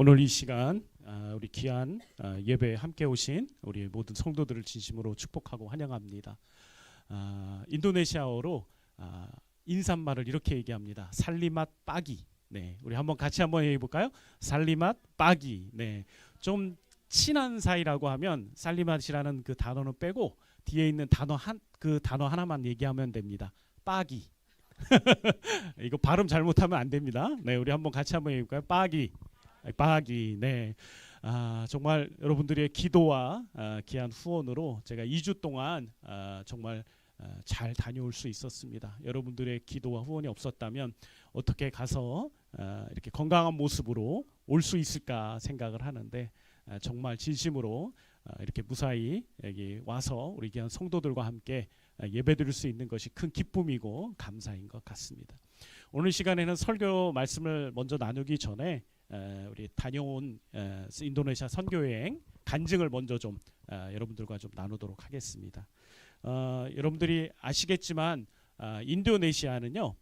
오늘 이 시간 우리 귀한 예배에 함께 오신 우리 모든 성도들을 진심으로 축복하고 환영합니다. 인도네시아어로 인사말을 이렇게 얘기합니다. 살리맛 빠기. 네, 우리 한번 같이 한번 얘기해 볼까요? 살리맛 빠기. 네, 좀 친한 사이라고 하면 살리맛이라는 그 단어는 빼고 뒤에 있는 그 단어 하나만 얘기하면 됩니다. 빠기. 이거 발음 잘못하면 안 됩니다. 네, 우리 한번 같이 한번 얘기해 볼까요? 빠기. 빠기. 네. 정말 여러분들의 기도와 귀한 후원으로 제가 2주 동안 정말 잘 다녀올 수 있었습니다. 여러분들의 기도와 후원이 없었다면 어떻게 가서 이렇게 건강한 모습으로 올 수 있을까 생각을 하는데 정말 진심으로 이렇게 무사히 여기 와서 우리 귀한 성도들과 함께 예배드릴 수 있는 것이 큰 기쁨이고 감사인 것 같습니다. 오늘 시간에는 설교 말씀을 먼저 나누기 전에 우리 다녀온 인도네시아 선교여행 간증을 먼저 좀 여러분들과 좀 나누도록 하겠습니다. 여러분들이 아시겠지만 인도네시아는요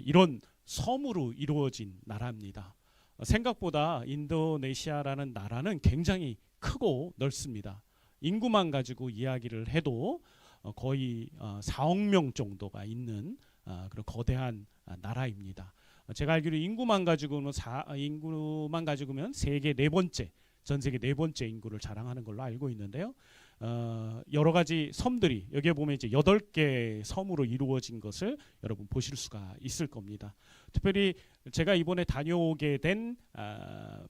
이런 섬으로 이루어진 나라입니다. 생각보다 인도네시아라는 나라는 굉장히 크고 넓습니다. 인구만 가지고 이야기를 해도 거의 4억 명 정도가 있는 그런 거대한 나라입니다. 제가 알기로 인구만 가지고는 세계 네 번째, 전 세계 네 번째 인구를 자랑하는 걸로 알고 있는데요. 여러 가지 섬들이 여기에 보면 이제 8개 섬으로 이루어진 것을 여러분 보실 수가 있을 겁니다. 특별히 제가 이번에 다녀오게 된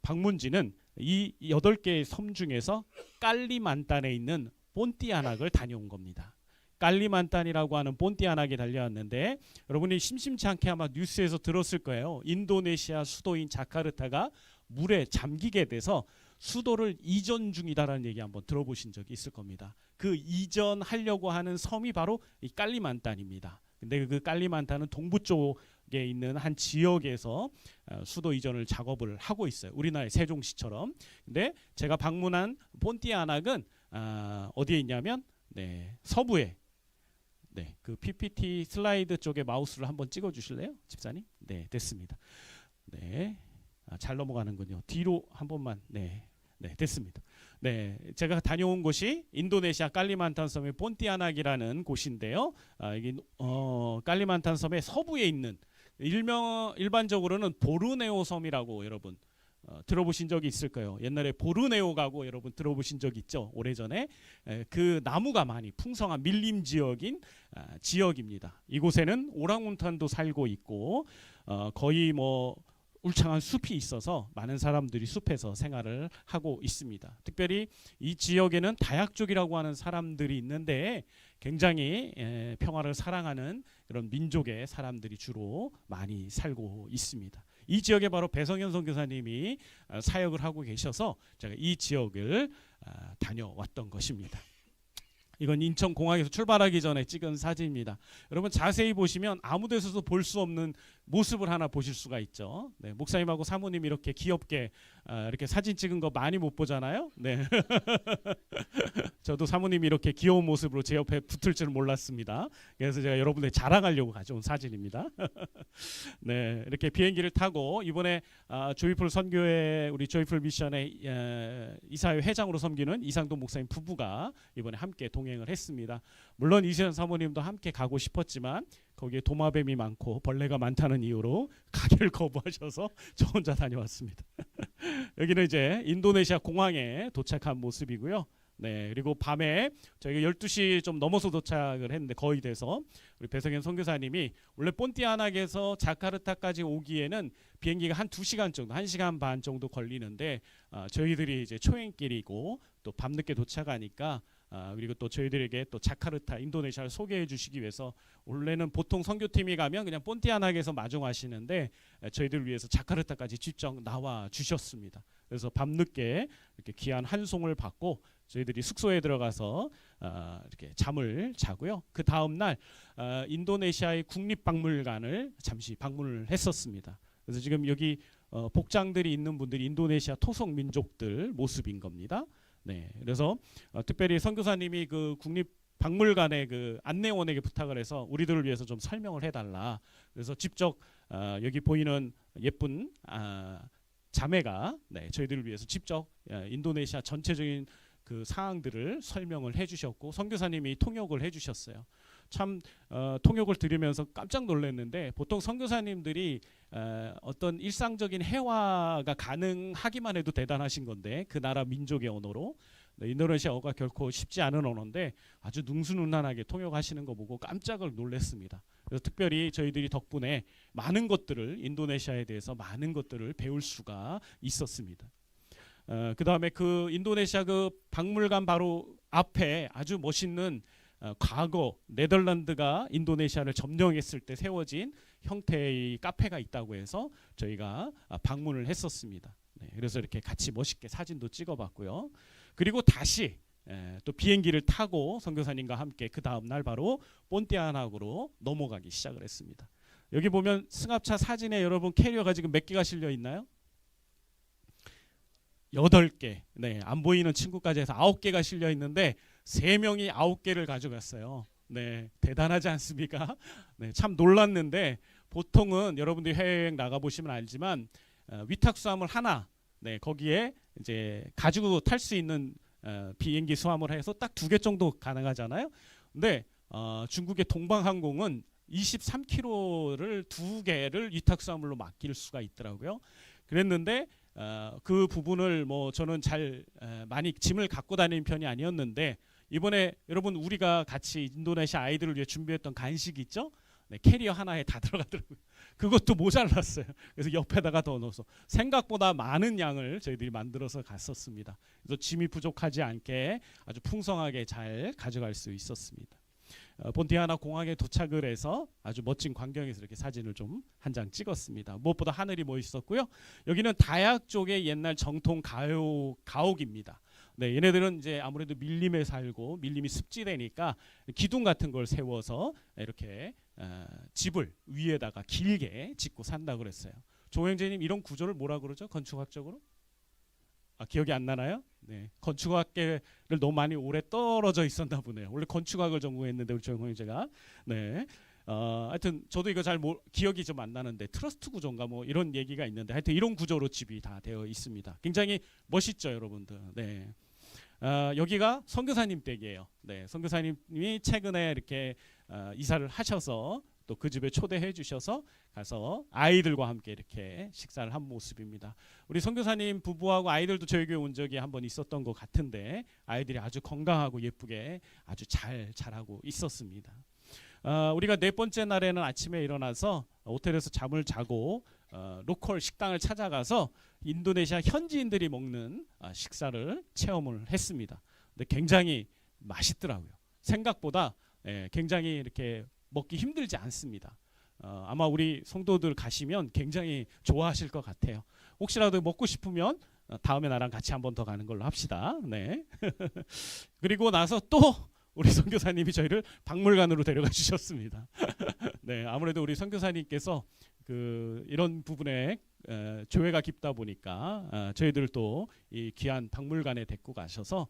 방문지는 이 8개의 섬 중에서 깔리만탄에 있는 본티아낙을 다녀온 겁니다. 깔리만탄이라고 하는 본티아낙에 달려왔는데 여러분이 심심치 않게 아마 뉴스에서 들었을 거예요. 인도네시아 수도인 자카르타가 물에 잠기게 돼서 수도를 이전 중이다라는 얘기 한번 들어보신 적이 있을 겁니다. 그 이전하려고 하는 섬이 바로 이 깔리만탄입니다. 근데 그 깔리만탄은 동부 쪽에 있는 한 지역에서 수도 이전을 작업을 하고 있어요. 우리나라의 세종시처럼. 근데 제가 방문한 본티아낙은 어디에 있냐면 서부에 그 PPT 슬라이드 쪽에 마우스를 한번 찍어 주실래요? 집사님? 네, 됐습니다. 네. 잘 넘어가는군요. 뒤로 한 번만. 네, 됐습니다. 네, 제가 다녀온 곳이 인도네시아 깔리만탄 섬의 본티아낙이라는 곳인데요. 이게 깔리만탄 섬의 서부에 있는 일반적으로는 보르네오 섬이라고 여러분 들어보신 적이 있을 거예요. 옛날에 보르네오 가고 여러분 들어보신 적 있죠? 오래전에 그 나무가 많이 풍성한 밀림 지역인 지역입니다. 이곳에는 오랑우탄도 살고 있고 거의 뭐 울창한 숲이 있어서 많은 사람들이 숲에서 생활을 하고 있습니다. 특별히 이 지역에는 다약족이라고 하는 사람들이 있는데 굉장히 평화를 사랑하는 그런 민족의 사람들이 주로 많이 살고 있습니다. 이 지역에 바로 배성현 선교사님이 사역을 하고 계셔서 제가 이 지역을 다녀왔던 것입니다. 이건 인천공항에서 출발하기 전에 찍은 사진입니다. 여러분 자세히 보시면 아무 데서도 볼 수 없는 모습을 하나 보실 수가 있죠. 네, 목사님하고 사모님 이렇게 귀엽게 이렇게 사진 찍은 거 많이 못 보잖아요. 네. 저도 사모님이 이렇게 귀여운 모습으로 제 옆에 붙을 줄은 몰랐습니다. 그래서 제가 여러분들 자랑하려고 가져온 사진입니다. 네, 이렇게 비행기를 타고 이번에 조이풀 선교회 우리 조이풀 미션의 이사회 회장으로 섬기는 이상돈 목사님 부부가 이번에 함께 동행을 했습니다. 물론 이세현 사모님도 함께 가고 싶었지만 거기에 도마뱀이 많고 벌레가 많다는 이유로 가기를 거부하셔서 저 혼자 다녀왔습니다. 여기는 이제 인도네시아 공항에 도착한 모습이고요. 네, 그리고 밤에 저희가 12시 좀 넘어서 도착을 했는데 거의 돼서 우리 배성현 선교사님이 원래 본티아낙에서 자카르타까지 오기에는 비행기가 한 2시간 정도, 1시간 반 정도 걸리는데 저희들이 이제 초행길이고 또 밤늦게 도착하니까 그리고 또 저희들에게 또 자카르타 인도네시아를 소개해 주시기 위해서 원래는 보통 선교팀이 가면 그냥 본티아낙에서 마중하시는데 저희들을 위해서 자카르타까지 직접 나와 주셨습니다. 그래서 밤늦게 이렇게 귀한 한송을 받고 저희들이 숙소에 들어가서 이렇게 잠을 자고요. 그 다음 날 인도네시아의 국립박물관을 잠시 방문을 했었습니다. 그래서 지금 여기 복장들이 있는 분들이 인도네시아 토속 민족들 모습인 겁니다. 네, 그래서 특별히 선교사님이 그 국립박물관의 그 안내원에게 부탁을 해서 우리들을 위해서 좀 설명을 해달라. 그래서 직접 여기 보이는 예쁜 자매가 저희들을 위해서 직접 인도네시아 전체적인 그 사항들을 설명을 해주셨고 선교사님이 통역을 해주셨어요. 참 통역을 들으면서 깜짝 놀랐는데 보통 선교사님들이 어떤 일상적인 회화가 가능하기만 해도 대단하신 건데 그 나라 민족의 언어로 인도네시아어가 결코 쉽지 않은 언어인데 아주 능수능란하게 통역하시는 거 보고 깜짝을 놀랐습니다. 그래서 특별히 저희들이 덕분에 많은 것들을 인도네시아에 대해서 많은 것들을 배울 수가 있었습니다. 그 다음에 그 인도네시아 그 박물관 바로 앞에 아주 멋있는 과거 네덜란드가 인도네시아를 점령했을 때 세워진 형태의 카페가 있다고 해서 저희가 방문을 했었습니다. 그래서 이렇게 같이 멋있게 사진도 찍어봤고요. 그리고 다시 또 비행기를 타고 선교사님과 함께 그 다음 날 바로 본티아나크로 넘어가기 시작을 했습니다. 여기 보면 승합차 사진에 여러분 캐리어가 지금 몇 개가 실려 있나요? 8개. 안 보이는 친구까지 해서 9개가 실려 있는데 3명이 9개를 가져갔어요. 대단하지 않습니까? 참 놀랐는데 보통은 여러분들이 해외여행 나가 보시면 알지만 위탁 수화물 하나 거기에 이제 가지고 탈 수 있는 비행기 수화물 해서 딱 2개 정도 가능하잖아요. 근데 중국의 동방항공은 23kg를 2개를 위탁 수화물로 맡길 수가 있더라고요. 그랬는데 그 부분을 뭐 저는 잘 많이 짐을 갖고 다니는 편이 아니었는데 이번에 여러분 우리가 같이 인도네시아 아이들을 위해 준비했던 간식 있죠? 캐리어 하나에 다 들어가더라고요. 그것도 모자랐어요. 그래서 옆에다가 더 넣어서 생각보다 많은 양을 저희들이 만들어서 갔었습니다. 그래서 짐이 부족하지 않게 아주 풍성하게 잘 가져갈 수 있었습니다. 본티아나 공항에 도착을 해서 아주 멋진 광경에서 이렇게 사진을 좀 한 장 찍었습니다. 무엇보다 하늘이 멋있었고요. 여기는 다약 쪽의 옛날 정통 가옥입니다. 얘네들은 이제 아무래도 밀림에 살고 밀림이 습지대니까 기둥 같은 걸 세워서 이렇게 집을 위에다가 길게 짓고 산다고 그랬어요. 조영재님 이런 구조를 뭐라 그러죠? 건축학적으로? 기억이 안 나나요? 건축학계를 너무 많이 오래 떨어져 있었나 보네요. 원래 건축학을 전공했는데 우리 조영재가 하여튼 저도 이거 잘 기억이 좀 안 나는데 트러스트 구조인가 뭐 이런 얘기가 있는데 하여튼 이런 구조로 집이 다 되어 있습니다. 굉장히 멋있죠, 여러분들. 여기가 선교사님 댁이에요. 선교사님이 최근에 이렇게 이사를 하셔서 또 그 집에 초대해 주셔서 가서 아이들과 함께 이렇게 식사를 한 모습입니다. 우리 선교사님 부부하고 아이들도 저희 교회 온 적이 한번 있었던 것 같은데 아이들이 아주 건강하고 예쁘게 아주 잘 자라고 있었습니다. 우리가 4번째 날에는 아침에 일어나서 호텔에서 잠을 자고 로컬 식당을 찾아가서 인도네시아 현지인들이 먹는 식사를 체험을 했습니다. 근데 굉장히 맛있더라고요. 생각보다 굉장히 이렇게 먹기 힘들지 않습니다. 아마 우리 성도들 가시면 굉장히 좋아하실 것 같아요. 혹시라도 먹고 싶으면 다음에 나랑 같이 한 번 더 가는 걸로 합시다. 그리고 나서 또 우리 선교사님이 저희를 박물관으로 데려가 주셨습니다. 아무래도 우리 선교사님께서 이런 부분에 조예가 깊다 보니까 저희들을 또 이 귀한 박물관에 데리고 가셔서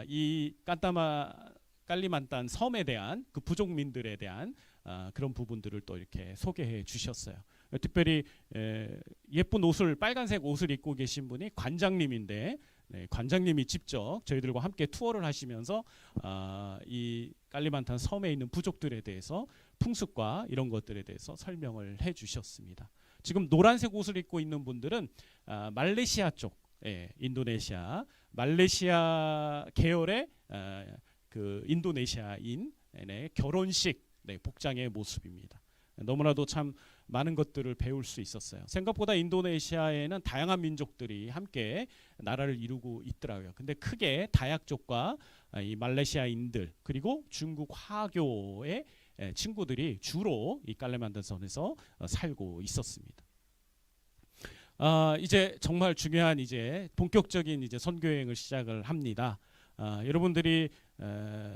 이 깔리만탄 섬에 대한 그 부족민들에 대한 그런 부분들을 또 이렇게 소개해 주셨어요. 특별히 예쁜 옷을 빨간색 옷을 입고 계신 분이 관장님인데 관장님이 직접 저희들과 함께 투어를 하시면서 이 깔리만탄 섬에 있는 부족들에 대해서 풍습과 이런 것들에 대해서 설명을 해 주셨습니다. 지금 노란색 옷을 입고 있는 분들은 말레이시아 쪽, 인도네시아 말레이시아 계열의 그 인도네시아인 결혼식 복장의 모습입니다. 너무나도 참 많은 것들을 배울 수 있었어요. 생각보다 인도네시아에는 다양한 민족들이 함께 나라를 이루고 있더라고요. 근데 크게 다약족과 이 말레이시아인들 그리고 중국 화교의 친구들이 주로 이 깔레만탄섬에서 살고 있었습니다. 이제 정말 중요한 이제 본격적인 이제 선교여행을 시작을 합니다. 여러분들이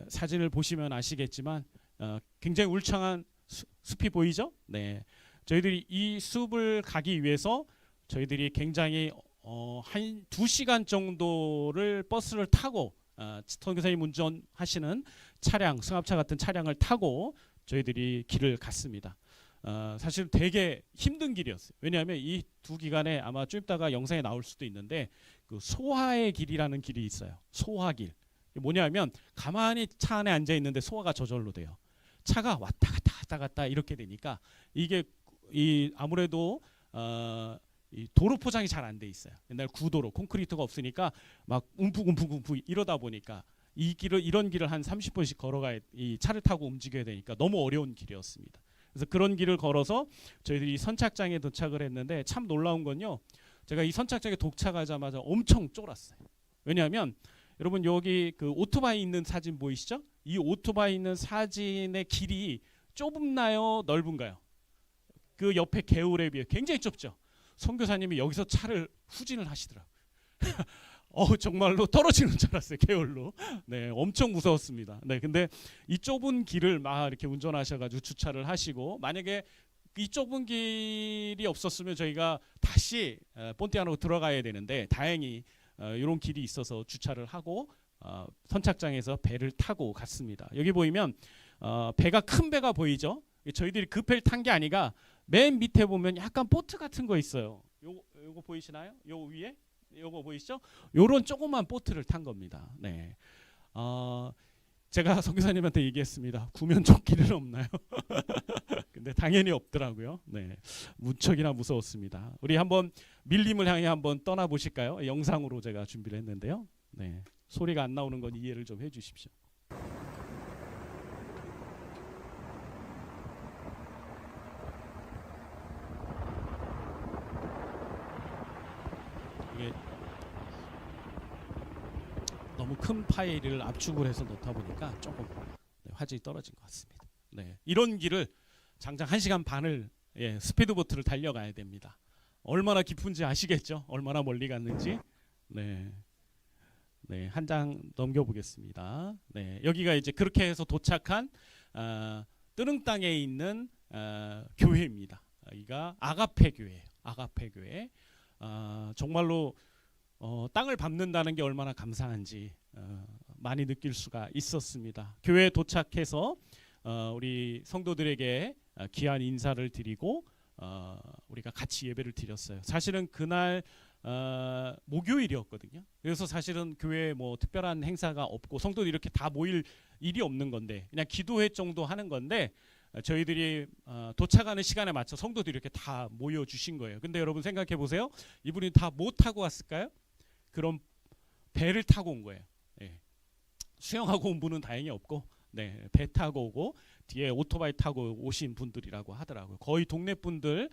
사진을 보시면 아시겠지만 굉장히 울창한 숲이 보이죠? 저희들이 이 숲을 가기 위해서 저희들이 굉장히 한 2시간 정도를 버스를 타고 선교사님 운전하시는 차량, 승합차 같은 차량을 타고 저희들이 길을 갔습니다. 사실 되게 힘든 길이었어요. 왜냐하면 이 두 기간에 아마 좀 이따가 영상에 나올 수도 있는데 그 소화의 길이라는 길이 있어요. 소화길. 뭐냐면 가만히 차 안에 앉아 있는데 소화가 저절로 돼요. 차가 왔다 갔다 왔다 갔다 이렇게 되니까 이게 이 아무래도 이 도로 포장이 잘 안 돼 있어요. 옛날 구도로 콘크리트가 없으니까 막 움푹 이러다 보니까 이 길을 이런 길을 한 30분씩 걸어가야 이 차를 타고 움직여야 되니까 너무 어려운 길이었습니다. 그래서 그런 길을 걸어서 저희들이 선착장에 도착을 했는데 참 놀라운 건요. 제가 이 선착장에 도착하자마자 엄청 쫄았어요. 왜냐하면 여러분 여기 그 오토바이 있는 사진 보이시죠? 이 오토바이 있는 사진의 길이 좁나요? 넓은가요? 그 옆에 개울에 비해 굉장히 좁죠. 선교사님이 여기서 차를 후진을 하시더라고요. 정말로 떨어지는 줄 알았어요. 개울로. 네, 엄청 무서웠습니다. 네, 근데 이 좁은 길을 막 이렇게 운전하셔가지고 주차를 하시고 만약에 이 좁은 길이 없었으면 저희가 다시 본티아노로 들어가야 되는데 다행히 이런 길이 있어서 주차를 하고 선착장에서 배를 타고 갔습니다. 여기 보이면 배가 큰 배가 보이죠? 저희들이 그 배를 탄 게 아니라 맨 밑에 보면 약간 보트 같은 거 있어요. 요거 보이시나요? 요 위에? 요거 보이시죠? 요런 조그만 보트를 탄 겁니다. 네. 제가 선교사님한테 얘기했습니다. 구면조끼는 없나요? 근데 당연히 없더라고요. 네. 무척이나 무서웠습니다. 우리 한번 밀림을 향해 한번 떠나 보실까요? 영상으로 제가 준비를 했는데요. 네. 소리가 안 나오는 건 이해를 좀 해 주십시오. 이게 너무 큰 파일을 압축을 해서 넣다 보니까 조금 화질이 떨어진 것 같습니다. 네, 이런 길을 장장 1시간 반을 스피드보트를 달려가야 됩니다. 얼마나 깊은지 아시겠죠? 얼마나 멀리 갔는지. 네, 네, 한 장 넘겨보겠습니다. 네, 여기가 이제 그렇게 해서 도착한 뜨릉 땅에 있는 교회입니다. 여기가 아가페 교회예요. 아가페 교회. 정말로 땅을 밟는다는 게 얼마나 감사한지 많이 느낄 수가 있었습니다. 교회에 도착해서 우리 성도들에게 귀한 인사를 드리고 우리가 같이 예배를 드렸어요. 사실은 그날 목요일이었거든요. 그래서 사실은 교회에 뭐 특별한 행사가 없고 성도들이 이렇게 다 모일 일이 없는 건데 그냥 기도회 정도 하는 건데 저희들이 도착하는 시간에 맞춰 성도들이 이렇게 다 모여 주신 거예요. 근데 여러분 생각해 보세요. 이분이 다 뭐 타고 왔을까요? 그럼 배를 타고 온 거예요. 네. 수영하고 온 분은 다행히 없고 네, 배 타고 오고 뒤에 오토바이 타고 오신 분들이라고 하더라고요. 거의 동네 분들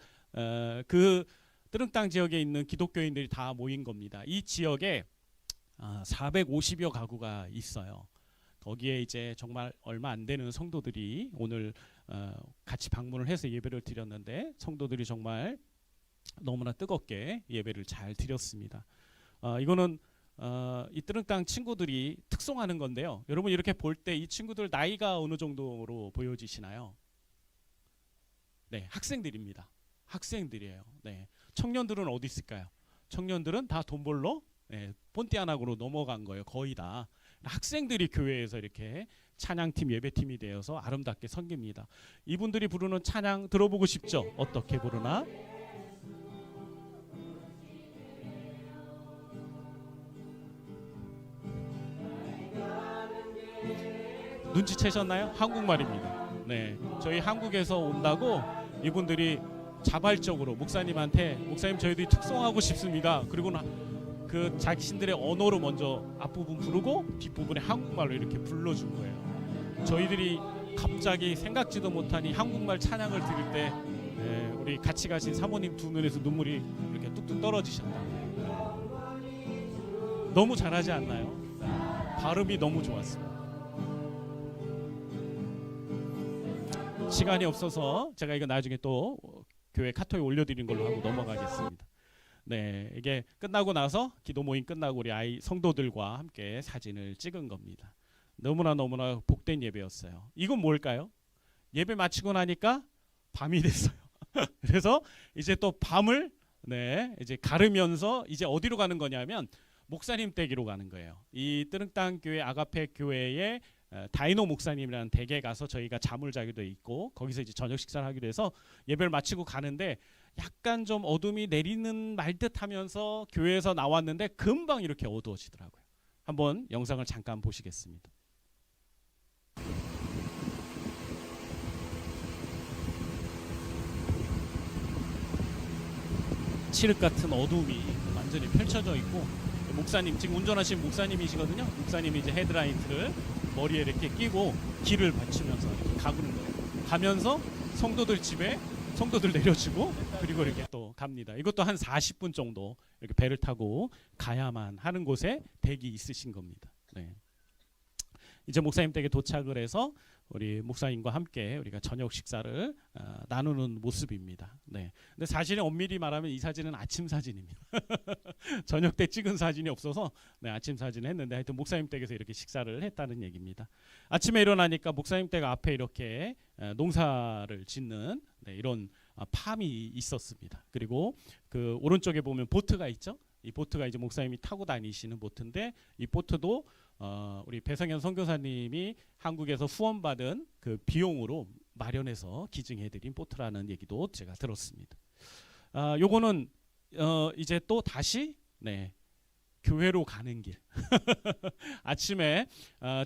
그 뜨릉 땅 지역에 있는 기독교인들이 다 모인 겁니다. 이 지역에 450여 가구가 있어요. 거기에 이제 정말 얼마 안 되는 성도들이 오늘 같이 방문을 해서 예배를 드렸는데 성도들이 정말 너무나 뜨겁게 예배를 잘 드렸습니다. 이거는 이 뜨릉 땅 친구들이 특송하는 건데요. 여러분 이렇게 볼 때 이 친구들 나이가 어느 정도로 보여지시나요? 네, 학생들입니다. 학생들이에요. 네, 청년들은 어디 있을까요? 청년들은 다 돈 벌러 본티아나고로 넘어간 거예요. 거의 다. 학생들이 교회에서 이렇게 찬양팀 예배팀이 되어서 아름답게 섬깁니다. 이분들이 부르는 찬양 들어보고 싶죠? 어떻게 부르나? 눈치채셨나요? 한국말입니다. 네, 저희 한국에서 온다고 이분들이 자발적으로 목사님한테 목사님 저희들이 특송하고 싶습니다. 그리고 그 자신들의 언어로 먼저 앞부분 부르고 뒷부분에 한국말로 이렇게 불러준 거예요. 저희들이 갑자기 생각지도 못한 이 한국말 찬양을 들을 때 우리 같이 가신 사모님 두 눈에서 눈물이 이렇게 뚝뚝 떨어지셨다. 너무 잘하지 않나요? 발음이 너무 좋았습니다. 시간이 없어서 제가 이거 나중에 또 교회 카톡에 올려드린 걸로 하고 넘어가겠습니다. 네, 이게 끝나고 나서 기도 모임 끝나고 우리 아이 성도들과 함께 사진을 찍은 겁니다. 너무나 복된 예배였어요. 이건 뭘까요? 예배 마치고 나니까 밤이 됐어요. 그래서 이제 또 밤을 이제 가르면서 이제 어디로 가는 거냐면 목사님 댁으로 가는 거예요. 이 뜨릉 땅 교회 아가페 교회의 다이노 목사님이라는 댁에 가서 저희가 잠을 자기도 있고 거기서 이제 저녁 식사를 하기도 해서 예배를 마치고 가는데 약간 좀 어둠이 내리는 말듯하면서 교회에서 나왔는데 금방 이렇게 어두워지더라고요. 한번 영상을 잠깐 보시겠습니다. 칠흑 같은 어둠이 완전히 펼쳐져 있고 목사님 지금 운전하시는 목사님이시거든요. 목사님이 이제 헤드라이트를 머리에 이렇게 끼고 길을 받치면서 이렇게 가보는 거예요. 가면서 성도들 집에 성도들 내려주고 그리고 이렇게 또 갑니다. 이것도 한 40분 정도 이렇게 배를 타고 가야만 하는 곳에 댁이 있으신 겁니다. 네. 이제 목사님 댁에 도착을 해서 우리 목사님과 함께 우리가 저녁 식사를 나누는 모습입니다. 네. 근데 사실은 엄밀히 말하면 이 사진은 아침 사진입니다. 저녁 때 찍은 사진이 없어서 네, 아침 사진을 했는데 하여튼 목사님 댁에서 이렇게 식사를 했다는 얘기입니다. 아침에 일어나니까 목사님 댁 앞에 이렇게 농사를 짓는 네, 이런 팜이 있었습니다. 그리고 그 오른쪽에 보면 보트가 있죠. 이 보트가 이제 목사님이 타고 다니시는 보트인데 이 보트도 우리 배성현 선교사님이 한국에서 후원받은 그 비용으로 마련해서 기증해드린 보트라는 얘기도 제가 들었습니다. 요거는 이제 또 다시 네, 교회로 가는 길. 아침에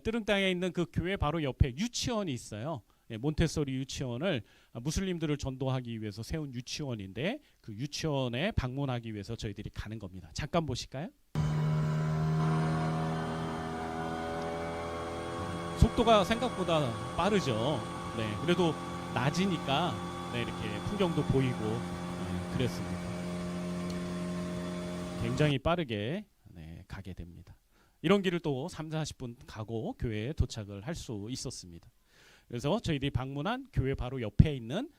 뜨릉땅에 있는 그 교회 바로 옆에 유치원이 있어요. 네, 몬테소리 유치원을 무슬림들을 전도하기 위해서 세운 유치원인데 그 유치원에 방문하기 위해서 저희들이 가는 겁니다. 잠깐 보실까요? 속도가 생각보다 빠르죠. 네, 그래도 낮이니까 네, 이렇게 풍경도 보이고 네, 그랬습니다. 굉장히 빠르게 네, 가게 됩니다. 이런 길을 또 30-40분 가고 교회에 도착을 할 수 있었습니다. 그래서 저희들이 방문한 교회 바로 옆에 있는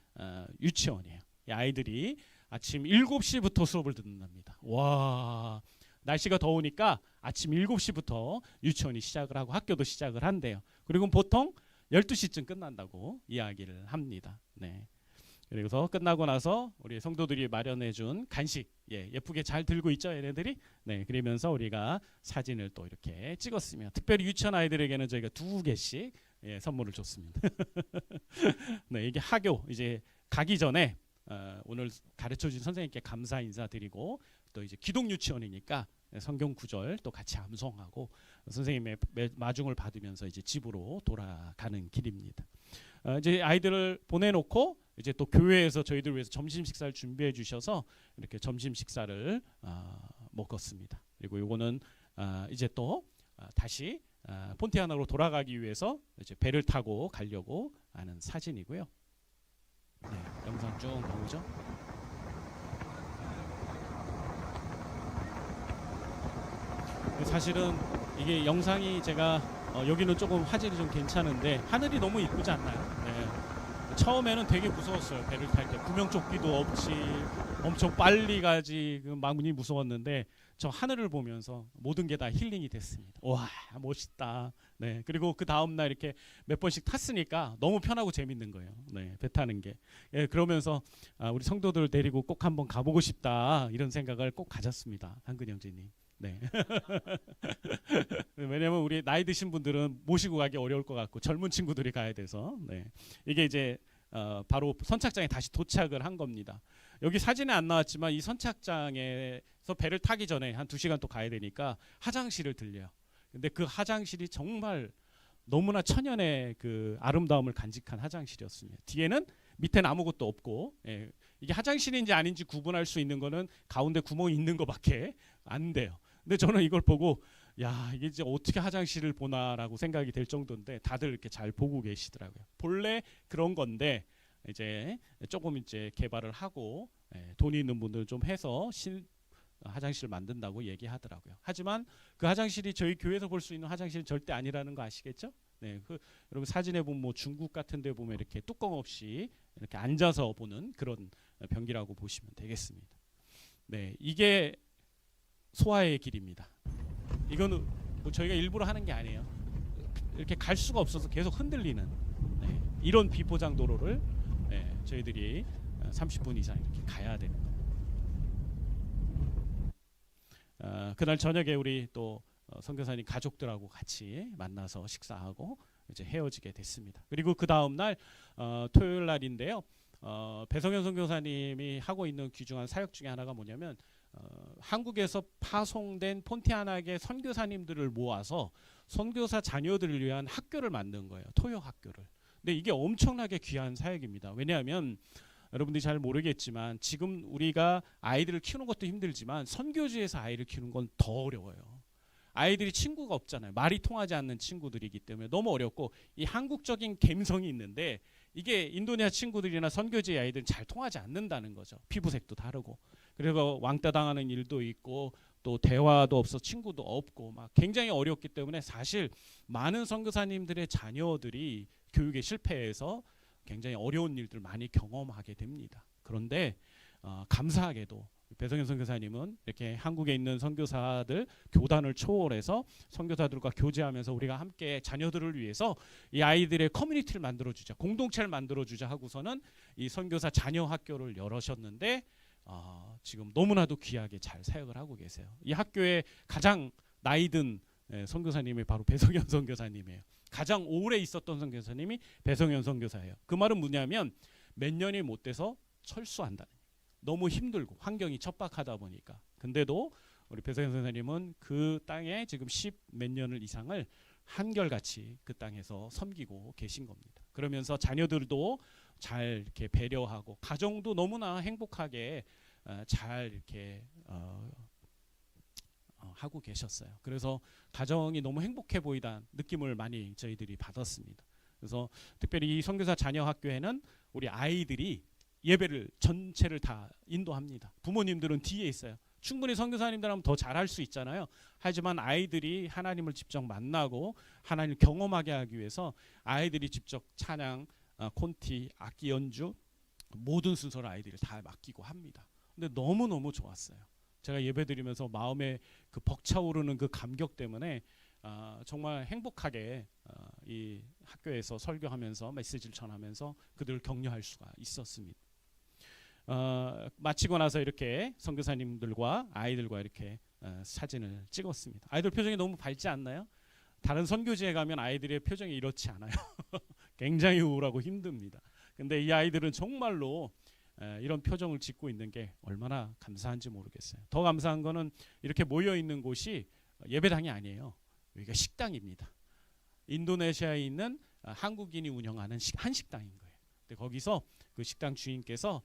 유치원이에요. 이 아이들이 아침 7시부터 수업을 듣는답니다. 와, 날씨가 더우니까 아침 7시부터 유치원이 시작을 하고 학교도 시작을 한대요. 그리고 보통 12시쯤 끝난다고 이야기를 합니다. 네. 그래서 끝나고 나서 우리 성도들이 마련해 준 간식 예쁘게 잘 들고 있죠, 얘네들이. 네, 그러면서 우리가 사진을 또 이렇게 찍었으며 특별히 유치원 아이들에게는 저희가 2개씩 선물을 줬습니다. 네, 이게 학교 이제 가기 전에 오늘 가르쳐 주신 선생님께 감사 인사드리고 또 이제 기독 유치원이니까 성경 구절 또 같이 암송하고 선생님의 마중을 받으면서 이제 집으로 돌아가는 길입니다. 이제 아이들을 보내놓고 이제 또 교회에서 저희들 위해서 점심 식사를 준비해 주셔서 이렇게 점심 식사를 먹었습니다. 그리고 요거는 이제 또 다시 폰티아나로 돌아가기 위해서 이제 배를 타고 가려고 하는 사진이고요. 네, 영상 쭉 나오죠. 사실은 이게 영상이 제가 여기는 조금 화질이 좀 괜찮은데 하늘이 너무 이쁘지 않나요? 네. 처음에는 되게 무서웠어요. 배를 탈 때 구명조끼도 없이 엄청 빨리 가지 마음이 무서웠는데 저 하늘을 보면서 모든 게 다 힐링이 됐습니다. 와, 멋있다. 네, 그리고 그 다음 날 이렇게 몇 번씩 탔으니까 너무 편하고 재밌는 거예요. 네, 배 타는 게. 그러면서 우리 성도들 데리고 꼭 한번 가보고 싶다 이런 생각을 꼭 가졌습니다. 한근 형제님. 네. 왜냐면 우리 나이 드신 분들은 모시고 가기 어려울 것 같고 젊은 친구들이 가야 돼서 네. 이게 이제 바로 선착장에 다시 도착을 한 겁니다. 여기 사진에 안 나왔지만 이 선착장에서 배를 타기 전에 한 2시간 또 가야 되니까 화장실을 들려요. 근데 그 화장실이 정말 너무나 천연의 그 아름다움을 간직한 화장실이었습니다. 뒤에는 밑에는 아무것도 없고 이게 화장실인지 아닌지 구분할 수 있는 거는 가운데 구멍이 있는 것밖에 안 돼요. 근데 저는 이걸 보고 야, 이게 이제 어떻게 화장실을 보나라고 생각이 될 정도인데 다들 이렇게 잘 보고 계시더라고요. 본래 그런 건데 이제 조금 이제 개발을 하고 돈이 있는 분들 좀 해서 화장실을 만든다고 얘기하더라고요. 하지만 그 화장실이 저희 교회에서 볼 수 있는 화장실은 절대 아니라는 거 아시겠죠? 네, 여러분 사진에 보면 뭐 중국 같은 데 보면 이렇게 뚜껑 없이 이렇게 앉아서 보는 그런 변기라고 보시면 되겠습니다. 네, 이게 소화의 길입니다. 이거는 뭐 저희가 일부러 하는 게 아니에요. 이렇게 갈 수가 없어서 계속 흔들리는 이런 비포장 도로를 저희들이 30분 이상 이렇게 가야 되는 겁니다. 그날 저녁에 우리 또 선교사님 가족들하고 같이 만나서 식사하고 이제 헤어지게 됐습니다. 그리고 그 다음 날 토요일 날인데요. 배성현 선교사님이 하고 있는 귀중한 사역 중에 하나가 뭐냐면 한국에서 파송된 폰티아나계 선교사님들을 모아서 선교사 자녀들을 위한 학교를 만든 거예요. 토요 학교를. 근데 이게 엄청나게 귀한 사역입니다. 왜냐하면 여러분들이 잘 모르겠지만 지금 우리가 아이들을 키우는 것도 힘들지만 선교지에서 아이를 키우는 건 더 어려워요. 아이들이 친구가 없잖아요. 말이 통하지 않는 친구들이기 때문에 너무 어렵고 이 한국적인 감성이 있는데 이게 인도네시아 친구들이나 선교지의 아이들은 잘 통하지 않는다는 거죠. 피부색도 다르고. 그래서 왕따 당하는 일도 있고 또 대화도 없어 친구도 없고 막 굉장히 어렵기 때문에 사실 많은 선교사님들의 자녀들이 교육에 실패해서 굉장히 어려운 일들 많이 경험하게 됩니다. 그런데 감사하게도 배성현 선교사님은 이렇게 한국에 있는 선교사들 교단을 초월해서 선교사들과 교제하면서 우리가 함께 자녀들을 위해서 이 아이들의 커뮤니티를 만들어주자, 공동체를 만들어주자 하고서는 이 선교사 자녀 학교를 열으셨는데 지금 너무나도 귀하게 잘 사역을 하고 계세요. 이 학교에 가장 나이든 선교사님이 바로 배성현 선교사님이에요. 가장 오래 있었던 선교사님이 배성현 선교사예요. 그 말은 뭐냐면 몇 년이 못 돼서 철수한다는, 너무 힘들고 환경이 척박하다 보니까. 근데도 우리 배성현 선생님은 그 땅에 지금 10 몇 년을 이상을 한결같이 그 땅에서 섬기고 계신 겁니다. 그러면서 자녀들도 잘 이렇게 배려하고 가정도 너무나 행복하게 잘 이렇게 하고 계셨어요. 그래서 가정이 너무 행복해 보이다는 느낌을 많이 저희들이 받았습니다. 그래서 특별히 이 선교사 자녀 학교에는 우리 아이들이 예배를 전체를 다 인도합니다. 부모님들은 뒤에 있어요. 충분히 선교사님들 하면 더 잘할 수 있잖아요. 하지만 아이들이 하나님을 직접 만나고 하나님을 경험하게 하기 위해서 아이들이 직접 찬양, 콘티, 악기 연주 모든 순서를 아이들이 다 맡기고 합니다. 근데 너무너무 좋았어요. 제가 예배드리면서 마음에 그 벅차오르는 그 감격 때문에 정말 행복하게 이 학교에서 설교하면서 메시지를 전하면서 그들을 격려할 수가 있었습니다. 마치고 나서 이렇게 선교사님들과 아이들과 이렇게 사진을 찍었습니다. 아이들 표정이 너무 밝지 않나요? 다른 선교지에 가면 아이들의 표정이 이렇지 않아요. 굉장히 우울하고 힘듭니다. 근데 이 아이들은 정말로 이런 표정을 짓고 있는 게 얼마나 감사한지 모르겠어요. 더 감사한 거는 이렇게 모여 있는 곳이 예배당이 아니에요. 여기가 식당입니다. 인도네시아에 있는 한국인이 운영하는 한식당인 거예요. 근데 거기서 그 식당 주인께서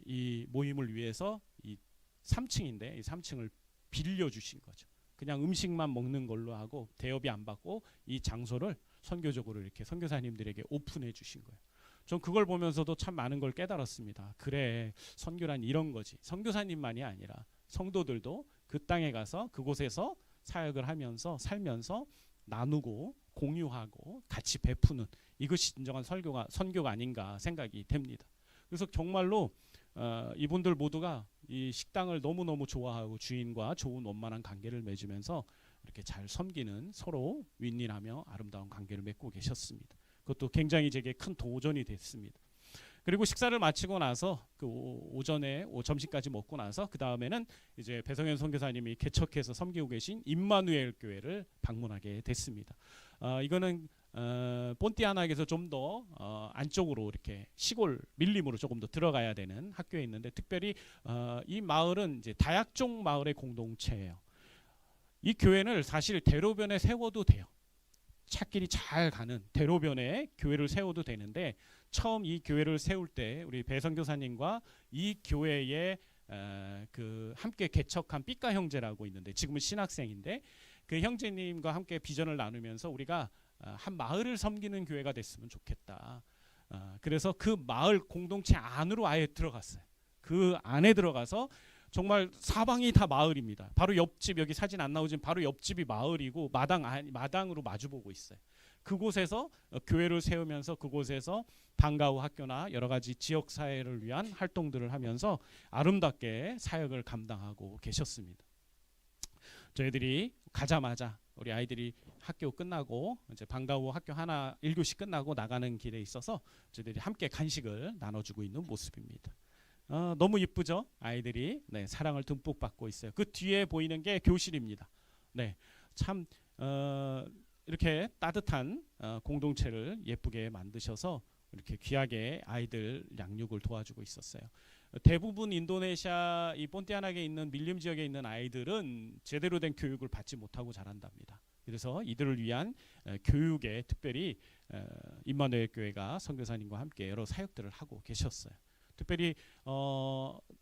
이 모임을 위해서 이 3층인데 이 3층을 빌려주신 거죠. 그냥 음식만 먹는 걸로 하고 대여비 안 받고 이 장소를 선교적으로 이렇게 선교사님들에게 오픈해 주신 거예요. 전 그걸 보면서도 참 많은 걸 깨달았습니다. 그래, 선교란 이런 거지. 선교사님만이 아니라 성도들도 그 땅에 가서 그곳에서 사역을 하면서 살면서 나누고 공유하고 같이 베푸는 이것이 진정한 선교가 아닌가 생각이 됩니다. 그래서 정말로 이분들 모두가 이 식당을 너무너무 좋아하고 주인과 좋은 원만한 관계를 맺으면서 이렇게 잘 섬기는, 서로 윈윈하며 아름다운 관계를 맺고 계셨습니다. 그것도 굉장히 제게 큰 도전이 됐습니다. 그리고 식사를 마치고 나서 그 오전에 점심까지 먹고 나서 그 다음에는 이제 배성현 선교사님이 개척해서 섬기고 계신 임마누엘 교회를 방문하게 됐습니다. 이거는 폰티아나에서 좀 더 안쪽으로 이렇게 시골 밀림으로 조금 더 들어가야 되는 학교에 있는데, 특별히 이 마을은 이제 다약종 마을의 공동체예요. 이 교회는 사실 대로변에 세워도 돼요. 차길이 잘 가는 대로변에 교회를 세워도 되는데, 처음 이 교회를 세울 때 우리 배 선교사님과 이 교회에 그 함께 개척한 삐까 형제라고 있는데 지금은 신학생인데, 그 형제님과 함께 비전을 나누면서 우리가 한 마을을 섬기는 교회가 됐으면 좋겠다. 그래서 그 마을 공동체 안으로 아예 들어갔어요. 그 안에 들어가서 정말 사방이 다 마을입니다. 바로 옆집, 여기 사진 안 나오지만 바로 옆집이 마을이고 마당으로 마주보고 있어요. 그곳에서 교회를 세우면서 그곳에서 방과후 학교나 여러 가지 지역 사회를 위한 활동들을 하면서 아름답게 사역을 감당하고 계셨습니다. 저희들이 가자마자 우리 아이들이 학교 끝나고 이제 방과후 학교 하나 1교시 끝나고 나가는 길에 있어서 저희들이 함께 간식을 나눠주고 있는 모습입니다. 너무 이쁘죠? 아이들이 사랑을 듬뿍 받고 있어요. 그 뒤에 보이는 게 교실입니다. 참 이렇게 따뜻한 공동체를 예쁘게 만드셔서 이렇게 귀하게 아이들 양육을 도와주고 있었어요. 대부분 인도네시아 이 본티아나크에 있는 밀림 지역에 있는 아이들은 제대로 된 교육을 받지 못하고 자란답니다. 그래서 이들을 위한 교육에 특별히 임마누엘 교회가 선교사님과 함께 여러 사역들을 하고 계셨어요. 특별히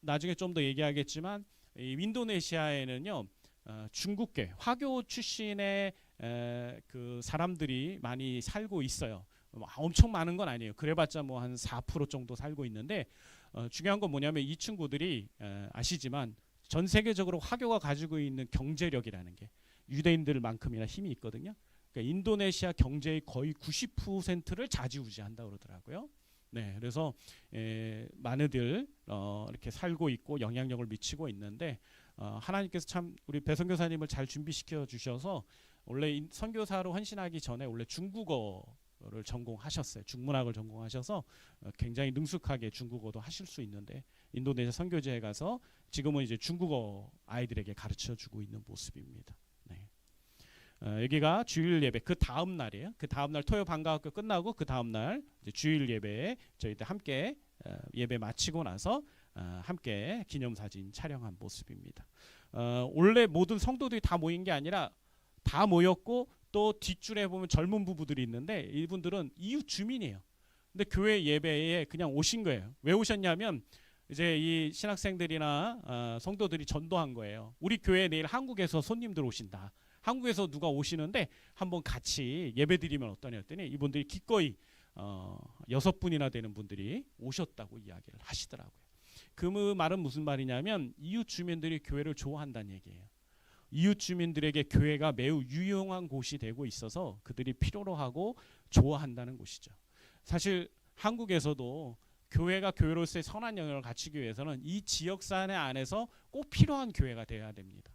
나중에 좀 더 얘기하겠지만 이 인도네시아에는요 중국계 화교 출신의 그 사람들이 많이 살고 있어요. 엄청 많은 건 아니에요. 그래봤자 뭐 한 4% 정도 살고 있는데 중요한 건 뭐냐면 이 친구들이 아시지만 전 세계적으로 화교가 가지고 있는 경제력이라는 게 유대인들만큼이나 힘이 있거든요. 그러니까 인도네시아 경제의 거의 90%를 좌지우지한다 그러더라고요. 네, 그래서 많이들 이렇게 살고 있고 영향력을 미치고 있는데 하나님께서 참 우리 배선교사님을 잘 준비시켜 주셔서 원래 선교사로 헌신하기 전에 원래 중국어를 전공하셨어요. 중문학을 전공하셔서 굉장히 능숙하게 중국어도 하실 수 있는데 인도네시아 선교지에 가서 지금은 이제 중국어 아이들에게 가르쳐 주고 있는 모습입니다. 네. 여기가 주일 예배 그 다음 날이에요. 그 다음 날 토요 방과학교 끝나고 그 다음 날 주일 예배에 저희들 함께 예배 마치고 나서 함께 기념사진 촬영한 모습입니다. 원래 모든 성도들이 다 모인 게 아니라 다 모였고 또 뒷줄에 보면 젊은 부부들이 있는데 이분들은 이웃 주민이에요. 근데 교회 예배에 그냥 오신 거예요. 왜 오셨냐면 이제 이 신학생들이나 성도들이 전도한 거예요. 우리 교회 내일 한국에서 손님들 오신다. 한국에서 누가 오시는데 한번 같이 예배드리면 어떠냐 했더니 이분들이 기꺼이 6분이나 되는 분들이 오셨다고 이야기를 하시더라고요. 그 말은 무슨 말이냐면 이웃 주민들이 교회를 좋아한다는 얘기예요. 이웃 주민들에게 교회가 매우 유용한 곳이 되고 있어서 그들이 필요로 하고 좋아한다는 곳이죠. 사실 한국에서도 교회가 교회로서의 선한 영향을 갖추기 위해서는 이 지역사회 안에서 꼭 필요한 교회가 되어야 됩니다.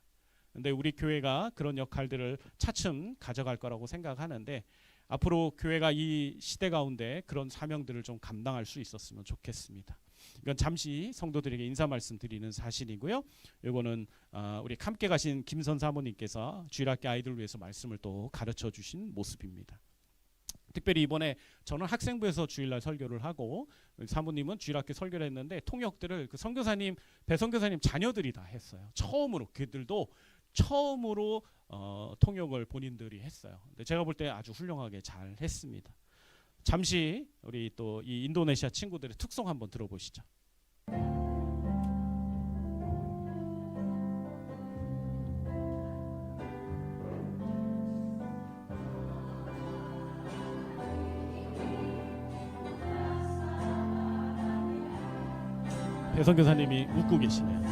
근데 우리 교회가 그런 역할들을 차츰 가져갈 거라고 생각하는데 앞으로 교회가 이 시대 가운데 그런 사명들을 좀 감당할 수 있었으면 좋겠습니다. 이건 잠시 성도들에게 인사 말씀 드리는 사실이고요. 이거는 우리 함께 가신 김선 사모님께서 주일학교 아이들을 위해서 말씀을 또 가르쳐 주신 모습입니다. 특별히 이번에 저는 학생부에서 주일날 설교를 하고 사모님은 주일학교 설교를 했는데 통역들을 그 선교사님 배선교사님 자녀들이 다 했어요. 처음으로 그들도 처음으로 통역을 본인들이 했어요. 근데 제가 볼 때 아주 훌륭하게 잘 했습니다. 잠시 우리 또 이 인도네시아 친구들의 특성 한번 들어보시죠. 배선교사님이 웃고 계시네요.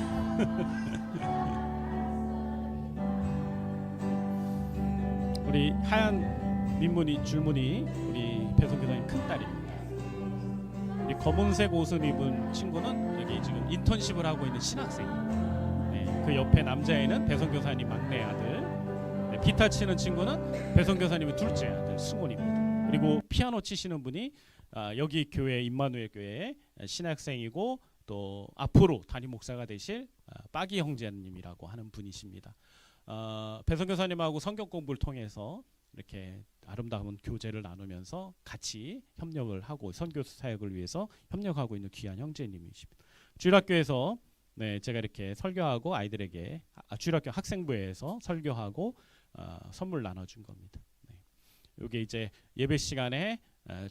우리 하얀 민무늬 줄무늬 우리 배선교사님 큰 딸입니다. 우리 검은색 옷을 입은 친구는 여기 지금 인턴십을 하고 있는 신학생이에요. 네, 그 옆에 남자애는 배선교사님 막내 아들. 네, 기타 치는 친구는 배선교사님의 둘째 아들 승훈입니다. 그리고 피아노 치시는 분이 여기 교회 임마누엘 교회 신학생이고 또 앞으로 담임 목사가 되실 빠기 형제님이라고 하는 분이십니다. 배선교사님하고 성경 공부를 통해서 이렇게 아름다운 교제를 나누면서 같이 협력을 하고 선교 사역을 위해서 협력하고 있는 귀한 형제님이십니다. 주일학교에서 네, 제가 이렇게 설교하고 아이들에게 주일학교 학생부에서 설교하고 선물 나눠준 겁니다. 네. 이게 이제 예배 시간에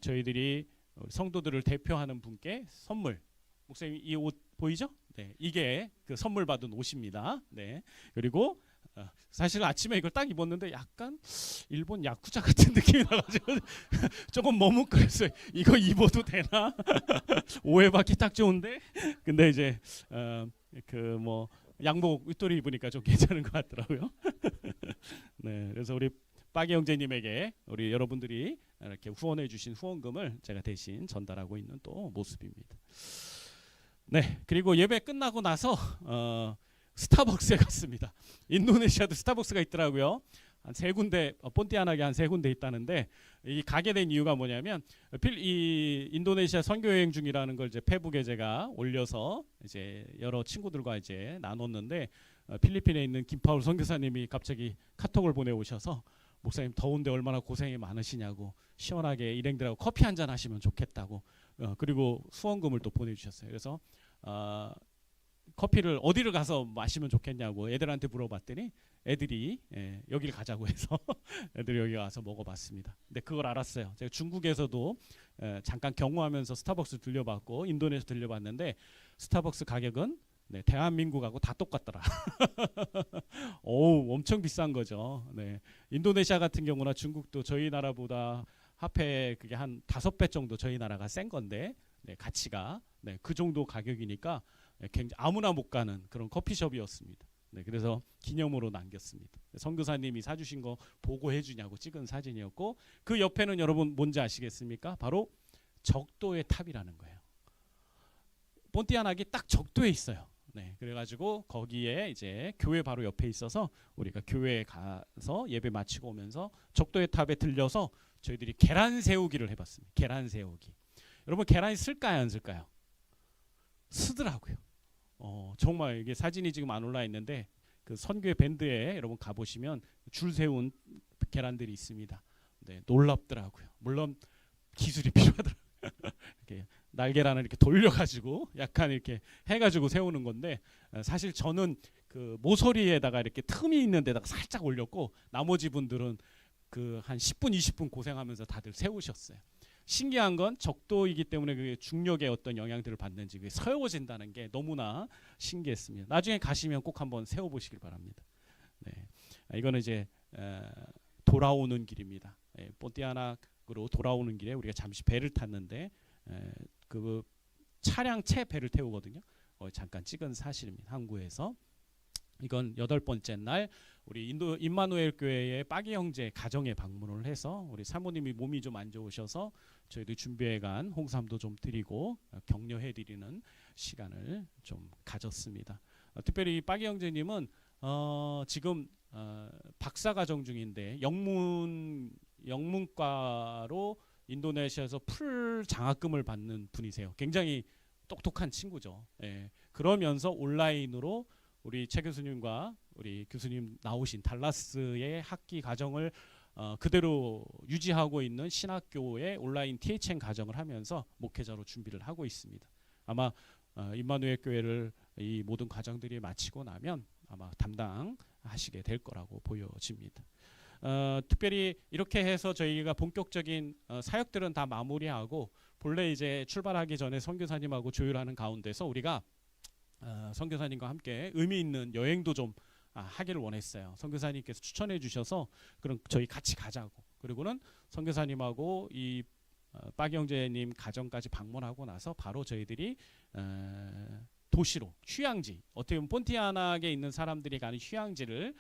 저희들이 성도들을 대표하는 분께 선물. 목사님 이 옷 보이죠? 네, 이게 그 선물 받은 옷입니다. 네, 그리고 사실 아침에 이걸 딱 입었는데 약간 일본 야쿠자 같은 느낌이 나가지고 조금 머뭇거렸어요. 이거 입어도 되나? 오해받기 딱 좋은데. 근데 이제 그 뭐 양복 윗도리 입으니까 좀 괜찮은 것 같더라고요. 네, 그래서 우리 빠기 형제님에게 우리 여러분들이 이렇게 후원해 주신 후원금을 제가 대신 전달하고 있는 또 모습입니다. 네, 그리고 예배 끝나고 나서 스타벅스에 갔습니다. 인도네시아도 스타벅스가 있더라고요. 한 3군데 본티아나크에 한 3군데 있다는데 이 가게 된 이유가 뭐냐면 이 인도네시아 선교 여행 중이라는 걸 이제 페북에 제가 올려서 이제 여러 친구들과 이제 나눴는데 필리핀에 있는 김파울 선교사님이 갑자기 카톡을 보내오셔서 목사님 더운데 얼마나 고생이 많으시냐고 시원하게 일행들하고 커피 한잔 하시면 좋겠다고 그리고 후원금을 또 보내주셨어요. 그래서 커피를 어디를 가서 마시면 좋겠냐고 애들한테 물어봤더니 애들이 여기를 가자고 해서 애들이 여기 와서 먹어봤습니다. 근데 그걸 알았어요. 제가 중국에서도 잠깐 경호하면서 스타벅스 들려봤고 인도네시아 들려봤는데 스타벅스 가격은 대한민국하고 다 똑같더라. 오, 엄청 비싼 거죠. 네. 인도네시아 같은 경우나 중국도 저희 나라보다 화폐 그게 한 5배 정도 저희 나라가 센 건데 가치가 그 정도 가격이니까 굉장히 아무나 못 가는 그런 커피숍이었습니다. 그래서 기념으로 남겼습니다. 선교사님이 사주신 거 보고해 주냐고 찍은 사진이었고 그 옆에는 여러분 뭔지 아시겠습니까? 바로 적도의 탑이라는 거예요. 본티아낙이 딱 적도에 있어요. 그래가지고 거기에 이제 교회 바로 옆에 있어서 우리가 교회에 가서 예배 마치고 오면서 적도의 탑에 들려서 저희들이 계란 세우기를 해봤습니다. 계란 세우기. 여러분 계란이 쓸까요, 안 쓸까요? 쓰더라고요. 정말 이게 사진이 지금 안 올라 있는데 그 선교회 밴드에 여러분 가보시면 줄 세운 계란들이 있습니다. 놀랍더라고요. 물론 기술이 필요하더라고요. 이렇게 날계란을 이렇게 돌려가지고 약간 이렇게 해가지고 세우는 건데 사실 저는 그 모서리에다가 이렇게 틈이 있는 데다가 살짝 올렸고 나머지 분들은 그 한 10분 20분 고생하면서 다들 세우셨어요. 신기한 건 적도이기 때문에 그 중력의 어떤 영향들을 받는지 그게 세워진다는 게 너무나 신기했습니다. 나중에 가시면 꼭 한번 세워보시길 바랍니다. 이거는 이제 돌아오는 길입니다. 본티아낙으로 돌아오는 길에 우리가 잠시 배를 탔는데 그 차량 채 배를 태우거든요. 잠깐 찍은 사실입니다. 항구에서. 이건 8번째 날 우리 인도 임마누엘 교회의 빠기 형제 가정에 방문을 해서 우리 사모님이 몸이 좀 안 좋으셔서 저희도 준비해간 홍삼도 좀 드리고 격려해 드리는 시간을 좀 가졌습니다. 특별히 빠기 형제님은 지금 박사 과정 중인데 영문과로 인도네시아에서 풀 장학금을 받는 분이세요. 굉장히 똑똑한 친구죠. 그러면서 온라인으로 우리 최 교수님과 우리 교수님 나오신 달라스의 학기 과정을 그대로 유지하고 있는 신학교의 온라인 THN 과정을 하면서 목회자로 준비를 하고 있습니다. 아마 임마누엘 교회를 이 모든 과정들이 마치고 나면 아마 담당하시게 될 거라고 보여집니다. 특별히 이렇게 해서 저희가 본격적인 사역들은 다 마무리하고 본래 이제 출발하기 전에 선교사님하고 조율하는 가운데서 우리가 선교사님과 함께 의미 있는 여행도 좀 하기를 원했어요. 선교사님께서 추천해 주셔서 그럼 저희 같이 가자고. 그리고는 선교사님하고 이 빠기 형제님 가정까지 방문하고 나서 바로 저희들이 도시로 휴양지, 어떻게 보면 본티아낙에 있는 사람들이 가는 휴양지를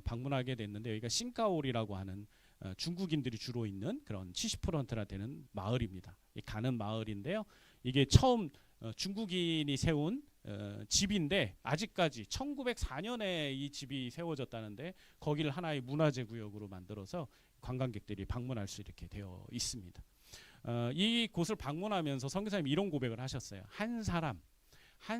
방문하게 됐는데 여기가 싱카올이라고 하는 중국인들이 주로 있는 그런 70%나 되는 마을입니다. 가는 마을인데요. 이게 처음 중국인이 세운 집인데 아직까지 1904년에 이 집이 세워졌다는데 거기를 하나의 문화재 구역으로 만들어서 관광객들이 방문할 수 이렇게 되어 있습니다. 이 곳을 방문하면서 선교사님이 이런 고백을 하셨어요. 한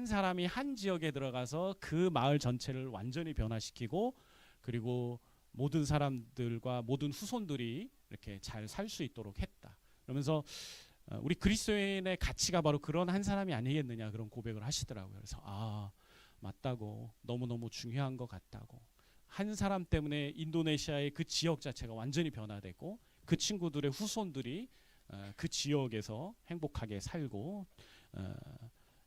사람이 한 지역에 들어가서 그 마을 전체를 완전히 변화시키고 그리고 모든 사람들과 모든 후손들이 이렇게 잘 살 수 있도록 했다. 그러면서 우리 그리스도인의 가치가 바로 그런 한 사람이 아니겠느냐 그런 고백을 하시더라고요. 그래서 맞다고 너무너무 중요한 것 같다고. 한 사람 때문에 인도네시아의 그 지역 자체가 완전히 변화되고 그 친구들의 후손들이 그 지역에서 행복하게 살고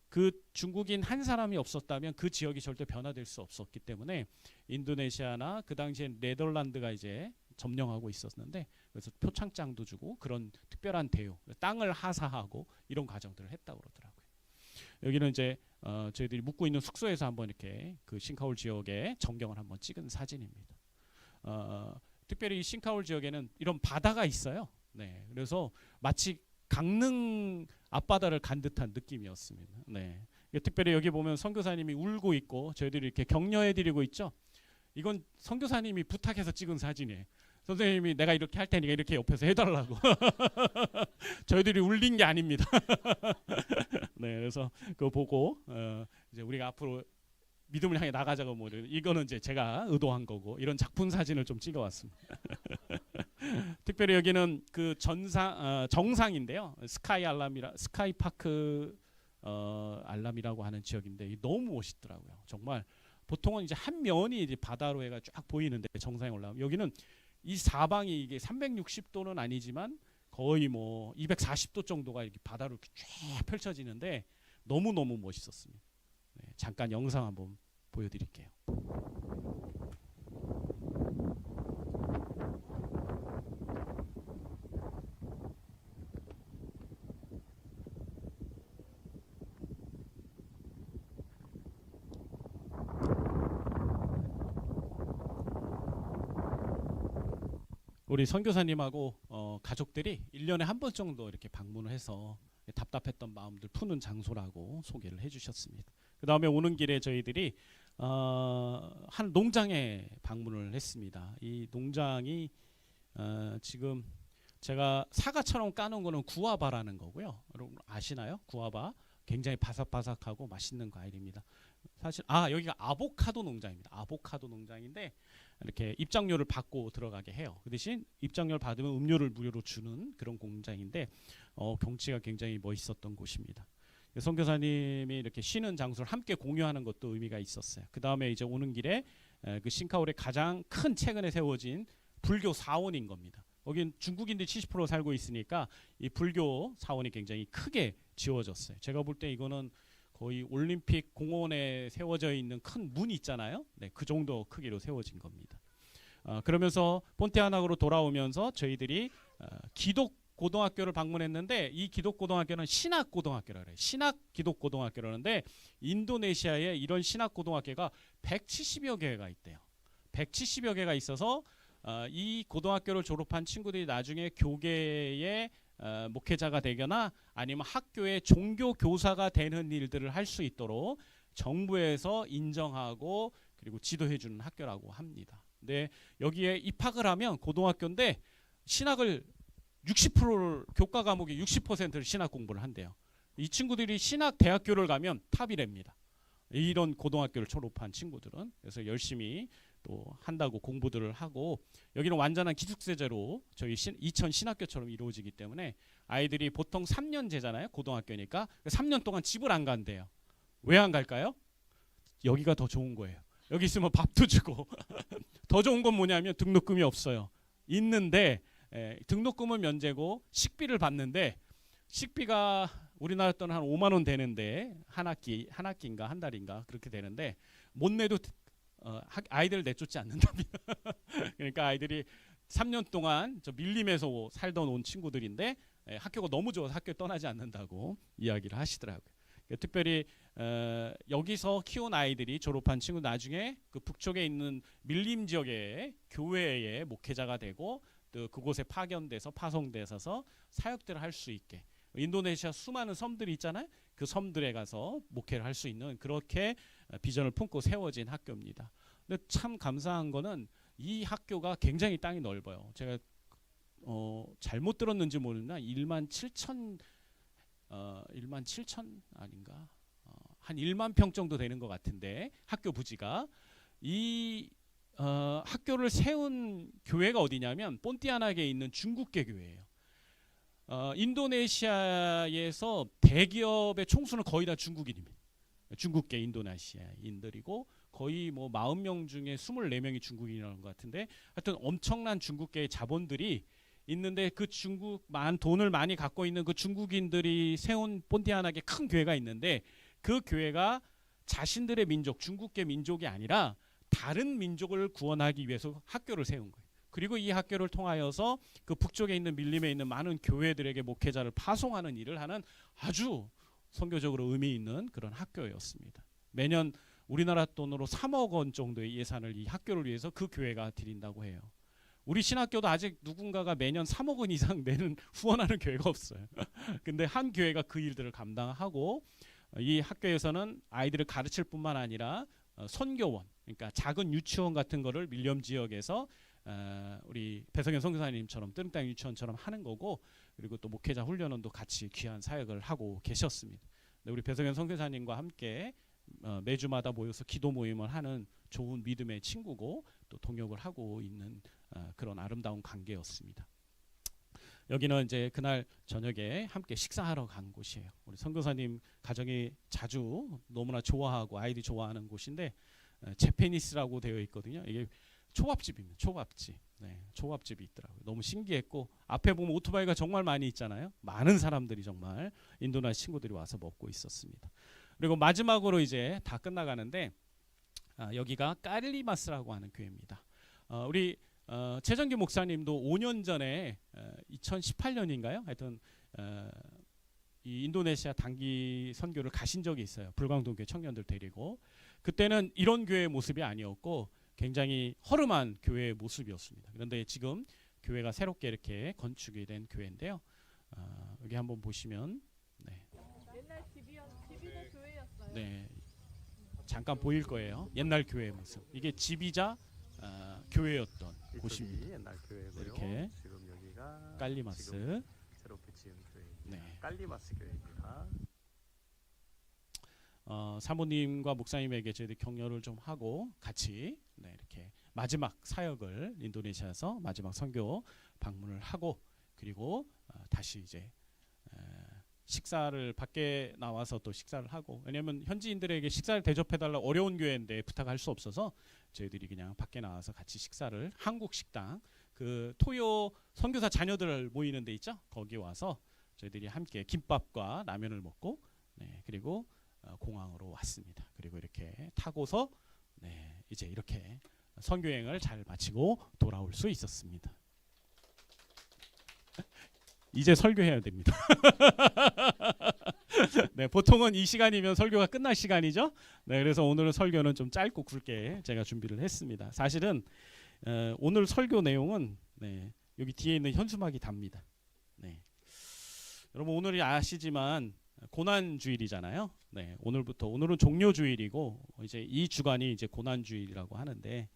그 중국인 한 사람이 없었다면 그 지역이 절대 변화될 수 없었기 때문에 인도네시아나 그 당시에 네덜란드가 이제 점령하고 있었는데 그래서 표창장도 주고 그런 특별한 대우, 땅을 하사하고 이런 과정들을 했다고 그러더라고요. 여기는 이제 저희들이 묵고 있는 숙소에서 한번 이렇게 그 싱카올 지역의 전경을 한번 찍은 사진입니다. 특별히 이 싱카올 지역에는 이런 바다가 있어요. 그래서 마치 강릉 앞바다를 간 듯한 느낌이었습니다. 특별히 여기 보면 선교사님이 울고 있고 저희들이 이렇게 격려해드리고 있죠. 이건 선교사님이 부탁해서 찍은 사진이에요. 선생님이 내가 이렇게 할 테니까 이렇게 옆에서 해달라고. 저희들이 울린 게 아닙니다. 그래서 그거 보고 이제 우리가 앞으로 믿음을 향해 나가자고 뭐 이거는 이제 제가 의도한 거고 이런 작품 사진을 좀 찍어왔습니다. 특별히 여기는 그 정상인데요. 스카이 파크 알람이라고 하는 지역인데 너무 멋있더라고요. 정말 보통은 이제 한 면이 이제 바다로 해가 쫙 보이는데 정상에 올라오면 여기는 이 사방이 이게 360도는 아니지만 거의 뭐 240도 정도가 이렇게 바다로 이렇게 쫙 펼쳐지는데 너무 멋있었습니다. 네, 잠깐 영상 한번 보여드릴게요. 우리 선교사님하고 가족들이 1년에 한 번 정도 이렇게 방문을 해서 답답했던 마음들 푸는 장소라고 소개를 해주셨습니다. 그 다음에 오는 길에 저희들이 한 농장에 방문을 했습니다. 이 농장이 지금 제가 사과처럼 까놓은 거는 구아바라는 거고요. 여러분 아시나요? 구아바 굉장히 바삭바삭하고 맛있는 과일입니다. 사실 여기가 아보카도 농장입니다. 아보카도 농장인데 이렇게 입장료를 받고 들어가게 해요. 그 대신 입장료를 받으면 음료를 무료로 주는 그런 공장인데 경치가 굉장히 멋있었던 곳입니다. 선교사님이 이렇게 쉬는 장소를 함께 공유하는 것도 의미가 있었어요. 그 다음에 이제 오는 길에 그 싱카올의 가장 큰 최근에 세워진 불교 사원인 겁니다. 거긴 중국인들이 70% 살고 있으니까 이 불교 사원이 굉장히 크게 지어졌어요. 제가 볼 때 이거는 거의 올림픽 공원에 세워져 있는 큰 문 있잖아요. 네, 그 정도 크기로 세워진 겁니다. 그러면서 폰티아나크로 돌아오면서 저희들이 기독 고등학교를 방문했는데 이 기독 고등학교는 신학 고등학교라 그래요. 신학 기독 고등학교라는데 인도네시아에 이런 신학 고등학교가 170여 개가 있대요. 170여 개가 있어서 이 고등학교를 졸업한 친구들이 나중에 교계의 목회자가 되거나 아니면 학교의 종교 교사가 되는 일들을 할 수 있도록 정부에서 인정하고 그리고 지도해 주는 학교라고 합니다. 근데 여기에 입학을 하면 고등학교인데 신학을 60%를 교과 과목의 60%를 신학 공부를 한대요. 이 친구들이 신학 대학교를 가면 탑이랍니다. 이런 고등학교를 졸업한 친구들은 그래서 열심히 또 한다고 공부들을 하고 여기는 완전한 기숙세제로 저희 이천 신학교처럼 이루어지기 때문에 아이들이 보통 3년제잖아요. 고등학교니까 3년 동안 집을 안 간대요. 왜 안 갈까요? 여기가 더 좋은 거예요. 여기 있으면 밥도 주고 더 좋은 건 뭐냐면 등록금이 없어요. 있는데 등록금은 면제고 식비를 받는데 식비가 우리나라 돈은 한 5만 원 되는데 한 학기인가 한 달인가 그렇게 되는데 못 내도 아이들을 내쫓지 않는답니다. 그러니까 아이들이 3년 동안 저 밀림에서 살던 온 친구들인데 학교가 너무 좋아서 학교 떠나지 않는다고 이야기를 하시더라고요. 특별히 여기서 키운 아이들이 졸업한 친구 나중에 그 북쪽에 있는 밀림 지역의 교회의 목회자가 되고 또 그곳에 파송돼서 사역들을 할 수 있게 인도네시아 수많은 섬들이 있잖아요. 그 섬들에 가서 목회를 할 수 있는 그렇게 비전을 품고 세워진 학교입니다. 근데 참 감사한 거는 이 학교가 굉장히 땅이 넓어요. 제가 잘못 들었는지 모르나 1만 7천 아닌가 한 1만 평 정도 되는 것 같은데 학교 부지가 이 학교를 세운 교회가 어디냐면 본티아나크에 있는 중국계 교회예요. 인도네시아에서 대기업의 총수는 거의 다 중국인입니다. 중국계 인도네시아인들이고 거의 뭐 40명 중에 24명이 중국인이라는 것 같은데 하여튼 엄청난 중국계의 자본들이 있는데 그 중국만 돈을 많이 갖고 있는 그 중국인들이 세운 본티아나크에 큰 교회가 있는데 그 교회가 자신들의 민족 중국계 민족이 아니라 다른 민족을 구원하기 위해서 학교를 세운 거예요. 그리고 이 학교를 통하여서 그 북쪽에 있는 밀림에 있는 많은 교회들에게 목회자를 파송하는 일을 하는 아주 선교적으로 의미 있는 그런 학교였습니다. 매년 우리나라 돈으로 3억 원 정도의 예산을 이 학교를 위해서 그 교회가 드린다고 해요. 우리 신학교도 아직 누군가가 매년 3억 원 이상 내는 후원하는 교회가 없어요. 근데 한 교회가 그 일들을 감당하고 이 학교에서는 아이들을 가르칠 뿐만 아니라 선교원, 그러니까 작은 유치원 같은 거를 밀림 지역에서 우리 배성현 선교사님처럼 뜨릉땅 유치원처럼 하는 거고 그리고 또 목회자 훈련원도 같이 귀한 사역을 하고 계셨습니다. 우리 배성현 선교사님과 함께 매주마다 모여서 기도 모임을 하는 좋은 믿음의 친구고 또 동역을 하고 있는 그런 아름다운 관계였습니다. 여기는 이제 그날 저녁에 함께 식사하러 간 곳이에요. 우리 선교사님 가정이 자주 너무나 좋아하고 아이들이 좋아하는 곳인데 제페니스라고 되어 있거든요. 이게 초밥집입니다. 초밥집. 네, 초밥집이 있더라고요. 너무 신기했고 앞에 보면 오토바이가 정말 많이 있잖아요. 많은 사람들이 정말 인도네시아 친구들이 와서 먹고 있었습니다. 그리고 마지막으로 이제 다 끝나가는데 여기가 까릴리마스라고 하는 교회입니다. 우리 최정기 목사님도 5년 전에 2018년인가요? 하여튼 이 인도네시아 단기 선교를 가신 적이 있어요. 불광동교회 청년들 데리고. 그때는 이런 교회의 모습이 아니었고 굉장히 허름한 교회의 모습이었습니다. 그런데 지금 교회가 새롭게 이렇게 건축이 된 교회인데요. 여기 한번 보시면 옛날 집이도 교회였어요. 네, 잠깐 보일 거예요. 옛날 교회의 모습. 이게 집이자 교회였던 곳입니다. 옛날 교회고요. 이렇게 지금 여기가 깔리마스. 지금 새롭게 지은 교회입니다. 네. 깔리마스 교회입니다. 사모님과 목사님에게 저희들 격려를 좀 하고 같이 이렇게 마지막 사역을 인도네시아에서 마지막 선교 방문을 하고 그리고 다시 이제 식사를 밖에 나와서 또 식사를 하고 왜냐하면 현지인들에게 식사를 대접해달라 어려운 교회인데 부탁할 수 없어서 저희들이 그냥 밖에 나와서 같이 식사를 한국 식당 그 토요 선교사 자녀들 모이는 데 있죠 거기 와서 저희들이 함께 김밥과 라면을 먹고 그리고 공항으로 왔습니다. 그리고 이렇게 타고서 이제 이렇게 선교행을 잘 마치고 돌아올 수 있었습니다. 이제 설교해야 됩니다. 네, 보통은 이 시간이면 설교가 끝날 시간이죠. 네, 그래서 오늘 설교는 좀 짧고 굵게 제가 준비를 했습니다. 사실은 오늘 설교 내용은 여기 뒤에 있는 현수막이 답니다. 여러분 오늘이 아시지만 고난 주일이잖아요. 오늘은 종료 주일이고 이제 이 주간이 이제 고난 주일이라고 하는데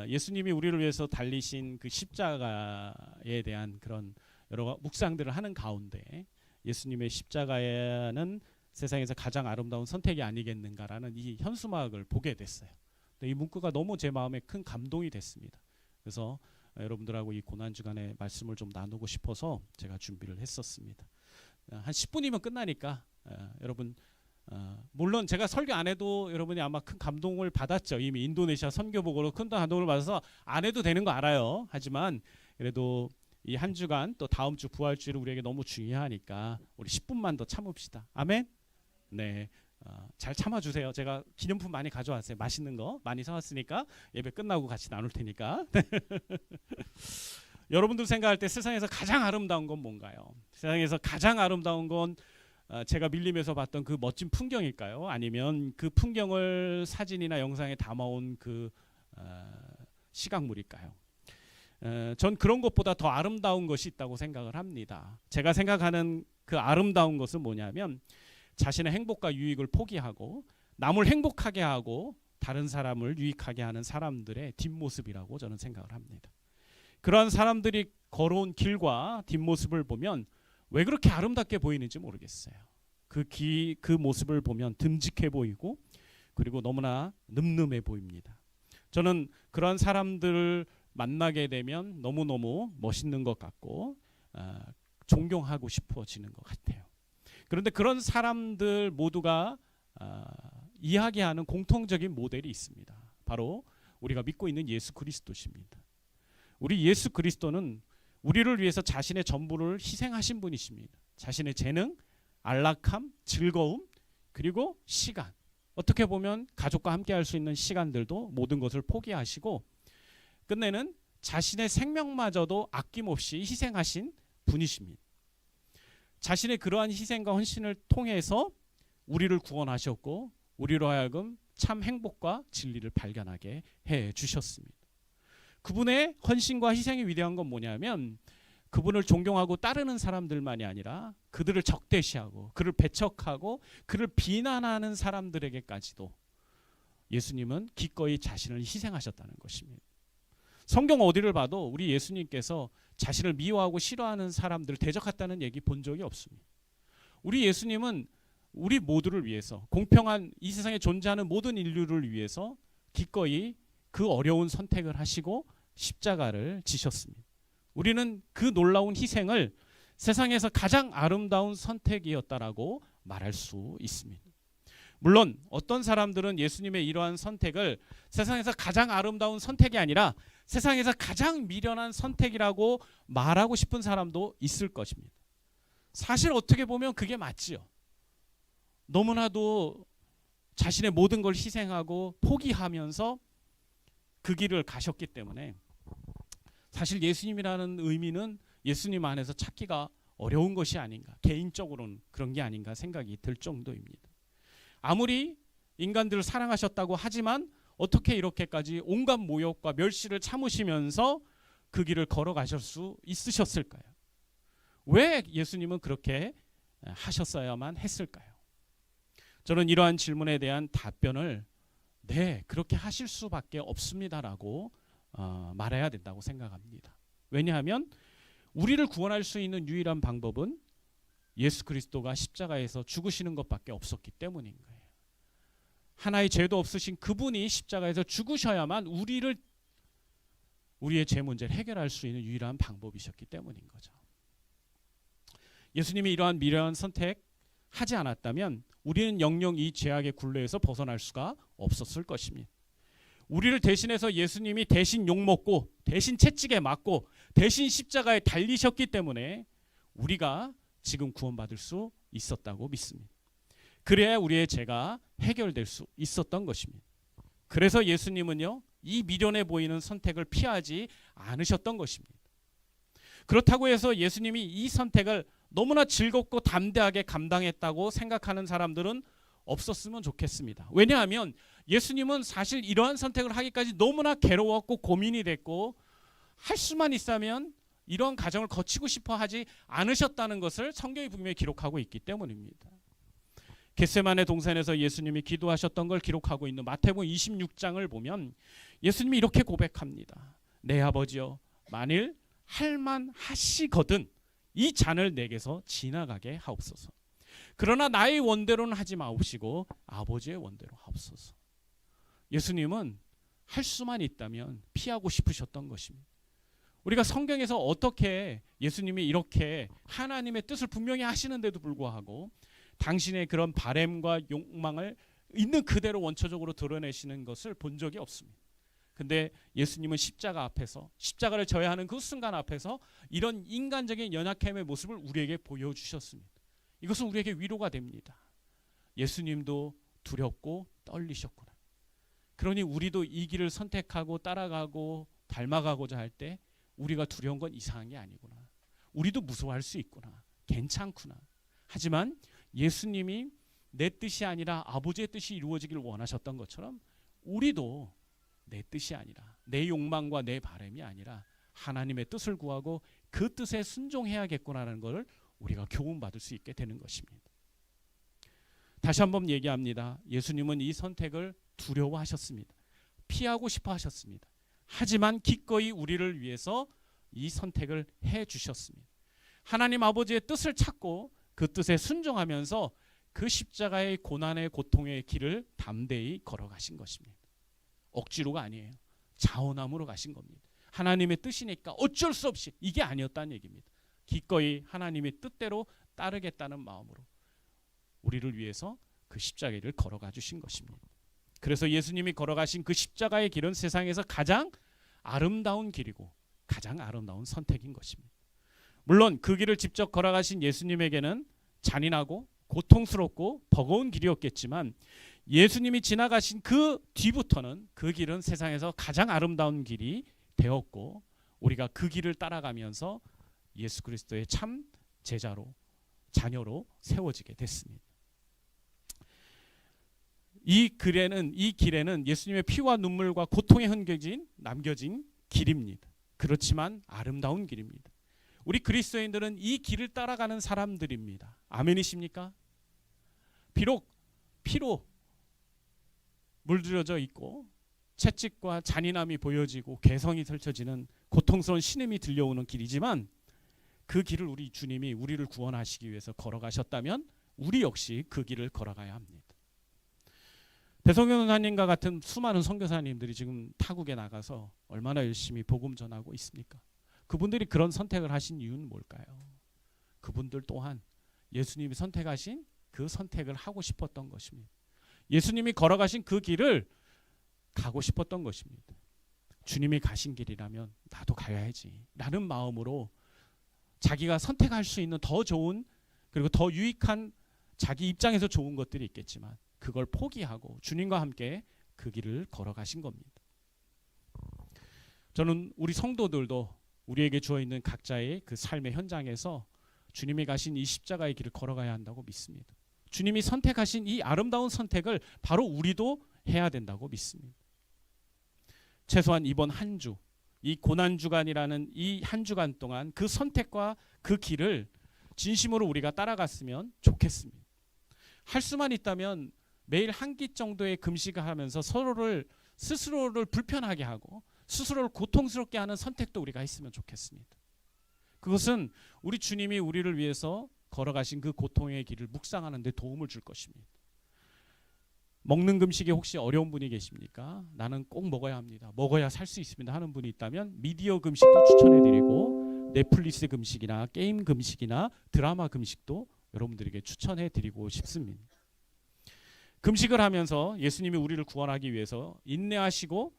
예수님이 우리를 위해서 달리신 그 십자가에 대한 그런 여러 묵상들을 하는 가운데 예수님의 십자가는 세상에서 가장 아름다운 선택이 아니겠는가라는 이 현수막을 보게 됐어요. 이 문구가 너무 제 마음에 큰 감동이 됐습니다. 그래서 여러분들하고 이 고난 주간의 말씀을 좀 나누고 싶어서 제가 준비를 했었습니다. 한 10분이면 끝나니까 여러분 물론 제가 설교 안 해도 여러분이 아마 큰 감동을 받았죠. 이미 인도네시아 선교복으로 큰 감동을 받아서 안 해도 되는 거 알아요. 하지만 그래도 이 한 주간 또 다음 주 부활주일은 우리에게 너무 중요하니까 우리 10분만 더 참읍시다. 아멘. 네, 잘 참아주세요. 제가 기념품 많이 가져왔어요. 맛있는 거 많이 사왔으니까 예배 끝나고 같이 나눌 테니까. 여러분들 생각할 때 세상에서 가장 아름다운 건 뭔가요? 세상에서 가장 아름다운 건 제가 밀림에서 봤던 그 멋진 풍경일까요? 아니면 그 풍경을 사진이나 영상에 담아온 그 시각물일까요? 전 그런 것보다 더 아름다운 것이 있다고 생각을 합니다. 제가 생각하는 그 아름다운 것은 뭐냐면 자신의 행복과 유익을 포기하고 남을 행복하게 하고 다른 사람을 유익하게 하는 사람들의 뒷모습이라고 저는 생각을 합니다. 그러한 사람들이 걸어온 길과 뒷모습을 보면 왜 그렇게 아름답게 보이는지 모르겠어요. 그 모습을 보면 듬직해 보이고 그리고 너무나 늠름해 보입니다. 저는 그런 사람들을 만나게 되면 너무너무 멋있는 것 같고 존경하고 싶어지는 것 같아요. 그런데 그런 사람들 모두가 이야기하는 공통적인 모델이 있습니다. 바로 우리가 믿고 있는 예수 그리스도십니다. 우리 예수 그리스도는 우리를 위해서 자신의 전부를 희생하신 분이십니다. 자신의 재능, 안락함, 즐거움, 그리고 시간. 어떻게 보면 가족과 함께 할 수 있는 시간들도 모든 것을 포기하시고 끝내는 자신의 생명마저도 아낌없이 희생하신 분이십니다. 자신의 그러한 희생과 헌신을 통해서 우리를 구원하셨고 우리로 하여금 참 행복과 진리를 발견하게 해 주셨습니다. 그분의 헌신과 희생이 위대한 건 뭐냐면 그분을 존경하고 따르는 사람들만이 아니라 그들을 적대시하고 그를 배척하고 그를 비난하는 사람들에게까지도 예수님은 기꺼이 자신을 희생하셨다는 것입니다. 성경 어디를 봐도 우리 예수님께서 자신을 미워하고 싫어하는 사람들을 대적했다는 얘기 본 적이 없습니다. 우리 예수님은 우리 모두를 위해서, 공평한 이 세상에 존재하는 모든 인류를 위해서 기꺼이 그 어려운 선택을 하시고 십자가를 지셨습니다. 우리는 그 놀라운 희생을 세상에서 가장 아름다운 선택이었다라고 말할 수 있습니다. 물론 어떤 사람들은 예수님의 이러한 선택을 세상에서 가장 아름다운 선택이 아니라 세상에서 가장 미련한 선택이라고 말하고 싶은 사람도 있을 것입니다. 사실 어떻게 보면 그게 맞지요. 너무나도 자신의 모든 걸 희생하고 포기하면서 그 길을 가셨기 때문에 사실 예수님이라는 의미는 예수님 안에서 찾기가 어려운 것이 아닌가, 개인적으로는 그런 게 아닌가 생각이 들 정도입니다. 아무리 인간들을 사랑하셨다고 하지만 어떻게 이렇게까지 온갖 모욕과 멸시를 참으시면서 그 길을 걸어가실 수 있으셨을까요? 왜 예수님은 그렇게 하셨어야만 했을까요? 저는 이러한 질문에 대한 답변을 네, 그렇게 하실 수밖에 없습니다라고 말해야 된다고 생각합니다. 왜냐하면 우리를 구원할 수 있는 유일한 방법은 예수 그리스도가 십자가에서 죽으시는 것밖에 없었기 때문인 거예요. 하나의 죄도 없으신 그분이 십자가에서 죽으셔야만 우리의 죄 문제를 해결할 수 있는 유일한 방법이셨기 때문인 거죠. 예수님이 이러한 미련한 선택하지 않았다면 우리는 영영 이 죄악의 굴레에서 벗어날 수가 없었을 것입니다. 우리를 대신해서 예수님이 대신 욕먹고 대신 채찍에 맞고 대신 십자가에 달리셨기 때문에 우리가 지금 구원받을 수 있었다고 믿습니다. 그래야 우리의 죄가 해결될 수 있었던 것입니다. 그래서 예수님은요, 이 미련해 보이는 선택을 피하지 않으셨던 것입니다. 그렇다고 해서 예수님이 이 선택을 너무나 즐겁고 담대하게 감당했다고 생각하는 사람들은 없었으면 좋겠습니다. 왜냐하면 예수님은 사실 이러한 선택을 하기까지 너무나 괴로웠고 고민이 됐고 할 수만 있다면 이러한 과정을 거치고 싶어 하지 않으셨다는 것을 성경이 분명히 기록하고 있기 때문입니다. 겟세마네 동산에서 예수님이 기도하셨던 걸 기록하고 있는 마태복음 26장을 보면 예수님이 이렇게 고백합니다. 내 아버지여, 만일 할만하시거든 이 잔을 내게서 지나가게 하옵소서. 그러나 나의 원대로는 하지 마옵시고 아버지의 원대로 하옵소서. 예수님은 할 수만 있다면 피하고 싶으셨던 것입니다. 우리가 성경에서 어떻게 예수님이 이렇게 하나님의 뜻을 분명히 하시는데도 불구하고 당신의 그런 바램과 욕망을 있는 그대로 원초적으로 드러내시는 것을 본 적이 없습니다. 근데 예수님은 십자가 앞에서, 십자가를 져야 하는 그 순간 앞에서 이런 인간적인 연약함의 모습을 우리에게 보여주셨습니다. 이것은 우리에게 위로가 됩니다. 예수님도 두렵고 떨리셨구나. 그러니 우리도 이 길을 선택하고 따라가고 닮아가고자 할 때 우리가 두려운 건 이상한 게 아니구나. 우리도 무서워할 수 있구나. 괜찮구나. 하지만 예수님이 내 뜻이 아니라 아버지의 뜻이 이루어지기를 원하셨던 것처럼 우리도 내 뜻이 아니라 내 욕망과 내 바람이 아니라 하나님의 뜻을 구하고 그 뜻에 순종해야겠구나라는 것을 우리가 교훈받을 수 있게 되는 것입니다. 다시 한번 얘기합니다. 예수님은 이 선택을 두려워하셨습니다. 피하고 싶어 하셨습니다. 하지만 기꺼이 우리를 위해서 이 선택을 해주셨습니다. 하나님 아버지의 뜻을 찾고 그 뜻에 순종하면서 그 십자가의 고난의 고통의 길을 담대히 걸어가신 것입니다. 억지로가 아니에요. 자원함으로 가신 겁니다. 하나님의 뜻이니까 어쩔 수 없이, 이게 아니었다는 얘기입니다. 기꺼이 하나님의 뜻대로 따르겠다는 마음으로 우리를 위해서 그 십자가를 걸어가 주신 것입니다. 그래서 예수님이 걸어가신 그 십자가의 길은 세상에서 가장 아름다운 길이고 가장 아름다운 선택인 것입니다. 물론 그 길을 직접 걸어가신 예수님에게는 잔인하고 고통스럽고 버거운 길이었겠지만 예수님이 지나가신 그 뒤부터는 그 길은 세상에서 가장 아름다운 길이 되었고 우리가 그 길을 따라가면서 예수 그리스도의 참 제자로, 자녀로 세워지게 됐습니다. 이 길에는 예수님의 피와 눈물과 고통의 흔적이 남겨진 길입니다. 그렇지만 아름다운 길입니다. 우리 그리스도인들은 이 길을 따라가는 사람들입니다. 아멘이십니까? 비록 피로 물들여져 있고 채찍과 잔인함이 보여지고 개성이 펼쳐지는 고통스러운 신음이 들려오는 길이지만 그 길을 우리 주님이 우리를 구원하시기 위해서 걸어가셨다면 우리 역시 그 길을 걸어가야 합니다. 배성균사님과 같은 수많은 선교사님들이 지금 타국에 나가서 얼마나 열심히 복음 전하고 있습니까? 그분들이 그런 선택을 하신 이유는 뭘까요? 그분들 또한 예수님이 선택하신 그 선택을 하고 싶었던 것입니다. 예수님이 걸어가신 그 길을 가고 싶었던 것입니다. 주님이 가신 길이라면 나도 가야지 라는 마음으로 자기가 선택할 수 있는 더 좋은 그리고 더 유익한 자기 입장에서 좋은 것들이 있겠지만 그걸 포기하고 주님과 함께 그 길을 걸어가신 겁니다. 저는 우리 성도들도 우리에게 주어 있는 각자의 그 삶의 현장에서 주님이 가신 이 십자가의 길을 걸어가야 한다고 믿습니다. 주님이 선택하신 이 아름다운 선택을 바로 우리도 해야 된다고 믿습니다. 최소한 이번 한 주, 이 고난주간이라는 이 한 주간 동안 그 선택과 그 길을 진심으로 우리가 따라갔으면 좋겠습니다. 할 수만 있다면 매일 한 끼 정도의 금식을 하면서 스스로를 불편하게 하고 스스로를 고통스럽게 하는 선택도 우리가 했으면 좋겠습니다. 그것은 우리 주님이 우리를 위해서 걸어가신 그 고통의 길을 묵상하는 데 도움을 줄 것입니다. 먹는 금식에 혹시 어려운 분이 계십니까? 나는 꼭 먹어야 합니다. 먹어야 살 수 있습니다 하는 분이 있다면 미디어 금식도 추천해드리고 넷플릭스 금식이나 게임 금식이나 드라마 금식도 여러분들에게 추천해드리고 싶습니다. 금식을 하면서 예수님이 우리를 구원하기 위해서 인내하시고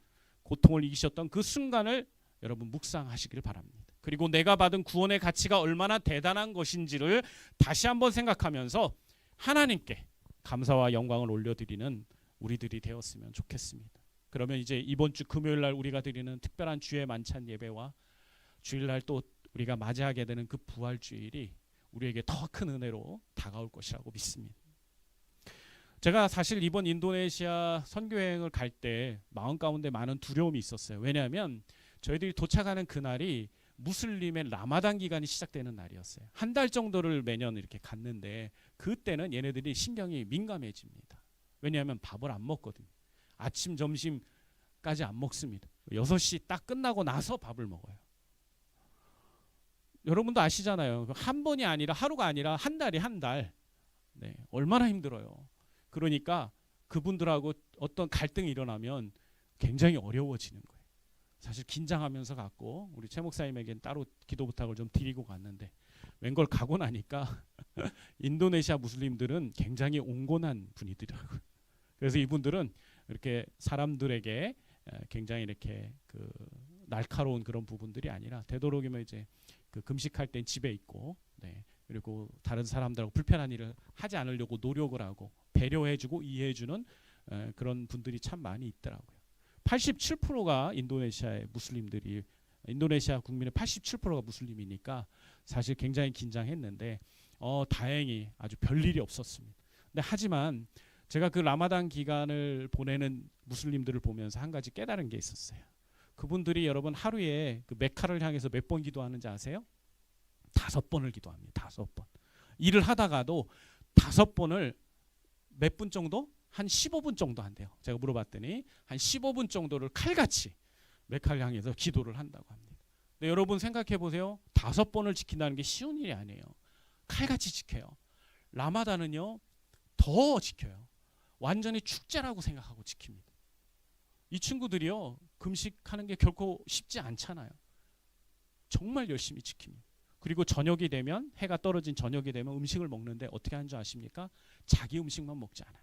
고통을 이기셨던 그 순간을 여러분 묵상하시길 바랍니다. 그리고 내가 받은 구원의 가치가 얼마나 대단한 것인지를 다시 한번 생각하면서 하나님께 감사와 영광을 올려드리는 우리들이 되었으면 좋겠습니다. 그러면 이제 이번 주 금요일 날 우리가 드리는 특별한 주의 만찬 예배와 주일날 또 우리가 맞이하게 되는 그 부활주일이 우리에게 더 큰 은혜로 다가올 것이라고 믿습니다. 제가 사실 이번 인도네시아 선교여행을 갈 때 마음 가운데 많은 두려움이 있었어요. 왜냐하면 저희들이 도착하는 그날이 무슬림의 라마단 기간이 시작되는 날이었어요. 한 달 정도를 매년 이렇게 갔는데 그때는 얘네들이 신경이 민감해집니다. 왜냐하면 밥을 안 먹거든요. 아침, 점심까지 안 먹습니다. 6시 딱 끝나고 나서 밥을 먹어요. 여러분도 아시잖아요. 한 번이 아니라 하루가 아니라 한 달이 한 달. 네, 얼마나 힘들어요. 그러니까 그분들하고 어떤 갈등이 일어나면 굉장히 어려워지는 거예요. 사실 긴장하면서 갔고 우리 최 목사님에겐 따로 기도 부탁을 좀 드리고 갔는데 웬걸 가고 나니까 인도네시아 무슬림들은 굉장히 온건한 분이더라고요. 그래서 이분들은 이렇게 사람들에게 굉장히 이렇게 그 날카로운 그런 부분들이 아니라 되도록이면 이제 그 금식할 땐 집에 있고 네. 그리고 다른 사람들하고 불편한 일을 하지 않으려고 노력을 하고 배려해주고 이해해주는 그런 분들이 참 많이 있더라고요. 87%가 인도네시아의 무슬림들이 인도네시아 국민의 87%가 무슬림이니까 사실 굉장히 긴장했는데 다행히 아주 별일이 없었습니다. 근데 하지만 제가 그 라마단 기간을 보내는 무슬림들을 보면서 한 가지 깨달은 게 있었어요. 그분들이 여러분 하루에 그 메카를 향해서 몇 번 기도하는지 아세요? 5번을 기도합니다. 5번. 일을 하다가도 5번을 몇 분 정도? 한 15분 정도 한대요. 제가 물어봤더니 한 15분 정도를 칼같이 메카를 향해서 기도를 한다고 합니다. 근데 여러분 생각해 보세요. 5번을 지킨다는 게 쉬운 일이 아니에요. 칼같이 지켜요. 라마단은요 더 지켜요. 완전히 축제라고 생각하고 지킵니다. 이 친구들이요 금식하는 게 결코 쉽지 않잖아요. 정말 열심히 지킵니다. 그리고 저녁이 되면 해가 떨어진 저녁이 되면 음식을 먹는데 어떻게 하는 줄 아십니까? 자기 음식만 먹지 않아요.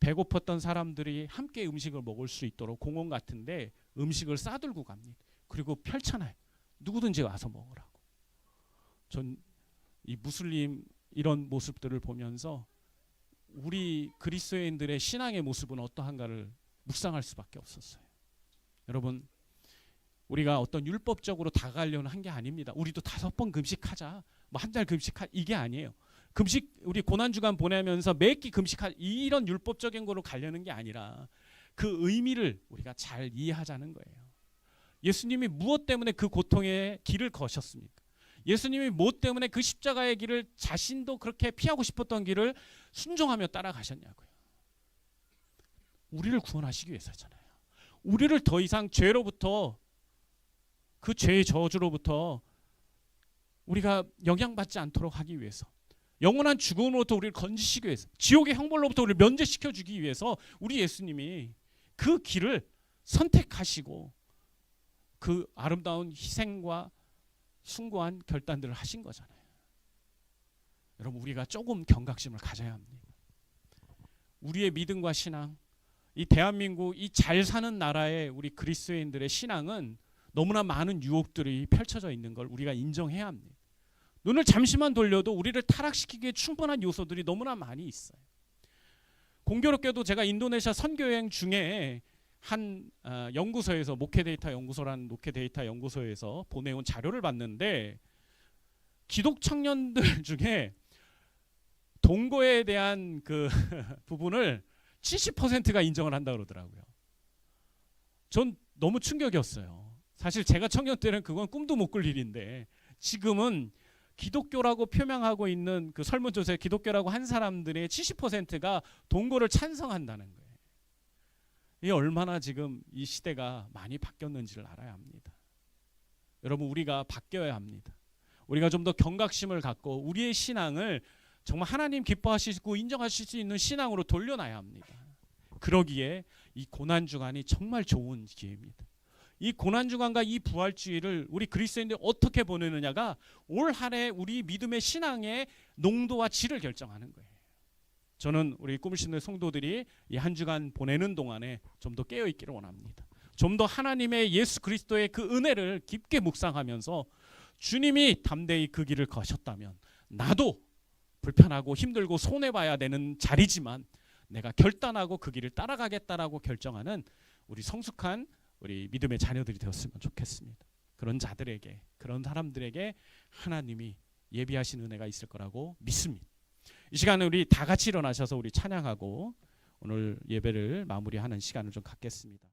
배고팠던 사람들이 함께 음식을 먹을 수 있도록 공원 같은데 음식을 싸들고 갑니다. 그리고 펼쳐놔요. 누구든지 와서 먹으라고. 전 이 무슬림 이런 모습들을 보면서 우리 그리스도인들의 신앙의 모습은 어떠한가를 묵상할 수밖에 없었어요. 여러분 우리가 어떤 율법적으로 다가가려는 한 게 아닙니다. 우리도 5번 금식하자. 뭐 한 달 금식하 이게 아니에요. 금식 우리 고난주간 보내면서 매 끼 금식할 이런 율법적인 거로 가려는 게 아니라 그 의미를 우리가 잘 이해하자는 거예요. 예수님이 무엇 때문에 그 고통의 길을 거셨습니까? 예수님이 무엇 때문에 그 십자가의 길을 자신도 그렇게 피하고 싶었던 길을 순종하며 따라가셨냐고요. 우리를 구원하시기 위해서잖아요. 우리를 더 이상 죄로부터 그 죄의 저주로부터 우리가 영향받지 않도록 하기 위해서 영원한 죽음으로부터 우리를 건지시기 위해서, 지옥의 형벌로부터 우리를 면제시켜 주기 위해서 우리 예수님이 그 길을 선택하시고 그 아름다운 희생과 숭고한 결단들을 하신 거잖아요. 여러분, 우리가 조금 경각심을 가져야 합니다. 우리의 믿음과 신앙, 이 대한민국 이 잘 사는 나라의 우리 그리스도인들의 신앙은 너무나 많은 유혹들이 펼쳐져 있는 걸 우리가 인정해야 합니다. 눈을 잠시만 돌려도 우리를 타락시키기에 충분한 요소들이 너무나 많이 있어요. 공교롭게도 제가 인도네시아 선교여행 중에 한 연구소에서, 목회데이터 연구소라는 목회데이터 연구소에서 보내온 자료를 봤는데, 기독 청년들 중에 동거에 대한 그 부분을 70%가 인정을 한다 그러더라고요. 전 너무 충격이었어요. 사실 제가 청년 때는 그건 꿈도 못 꿀 일인데, 지금은 기독교라고 표명하고 있는 그 설문조사에 기독교라고 한 사람들의 70%가 동거를 찬성한다는 거예요. 이게 얼마나 지금 이 시대가 많이 바뀌었는지를 알아야 합니다. 여러분, 우리가 바뀌어야 합니다. 우리가 좀 더 경각심을 갖고 우리의 신앙을 정말 하나님 기뻐하시고 인정하실 수 있는 신앙으로 돌려놔야 합니다. 그러기에 이 고난주간이 정말 좋은 기회입니다. 이 고난주간과 이 부활주의를 우리 그리스도인들이 어떻게 보내느냐가 올 한 해 우리 믿음의 신앙의 농도와 질을 결정하는 거예요. 저는 우리 꿈을 싣는 성도들이 이 한 주간 보내는 동안에 좀 더 깨어 있기를 원합니다. 좀 더 하나님의 예수 그리스도의 그 은혜를 깊게 묵상하면서 주님이 담대히 그 길을 가셨다면 나도 불편하고 힘들고 손해봐야 되는 자리지만 내가 결단하고 그 길을 따라가겠다라고 결정하는 우리 성숙한 우리 믿음의 자녀들이 되었으면 좋겠습니다. 그런 자들에게, 그런 사람들에게 하나님이 예비하신 은혜가 있을 거라고 믿습니다. 이 시간에 우리 다 같이 일어나셔서 우리 찬양하고 오늘 예배를 마무리하는 시간을 좀 갖겠습니다.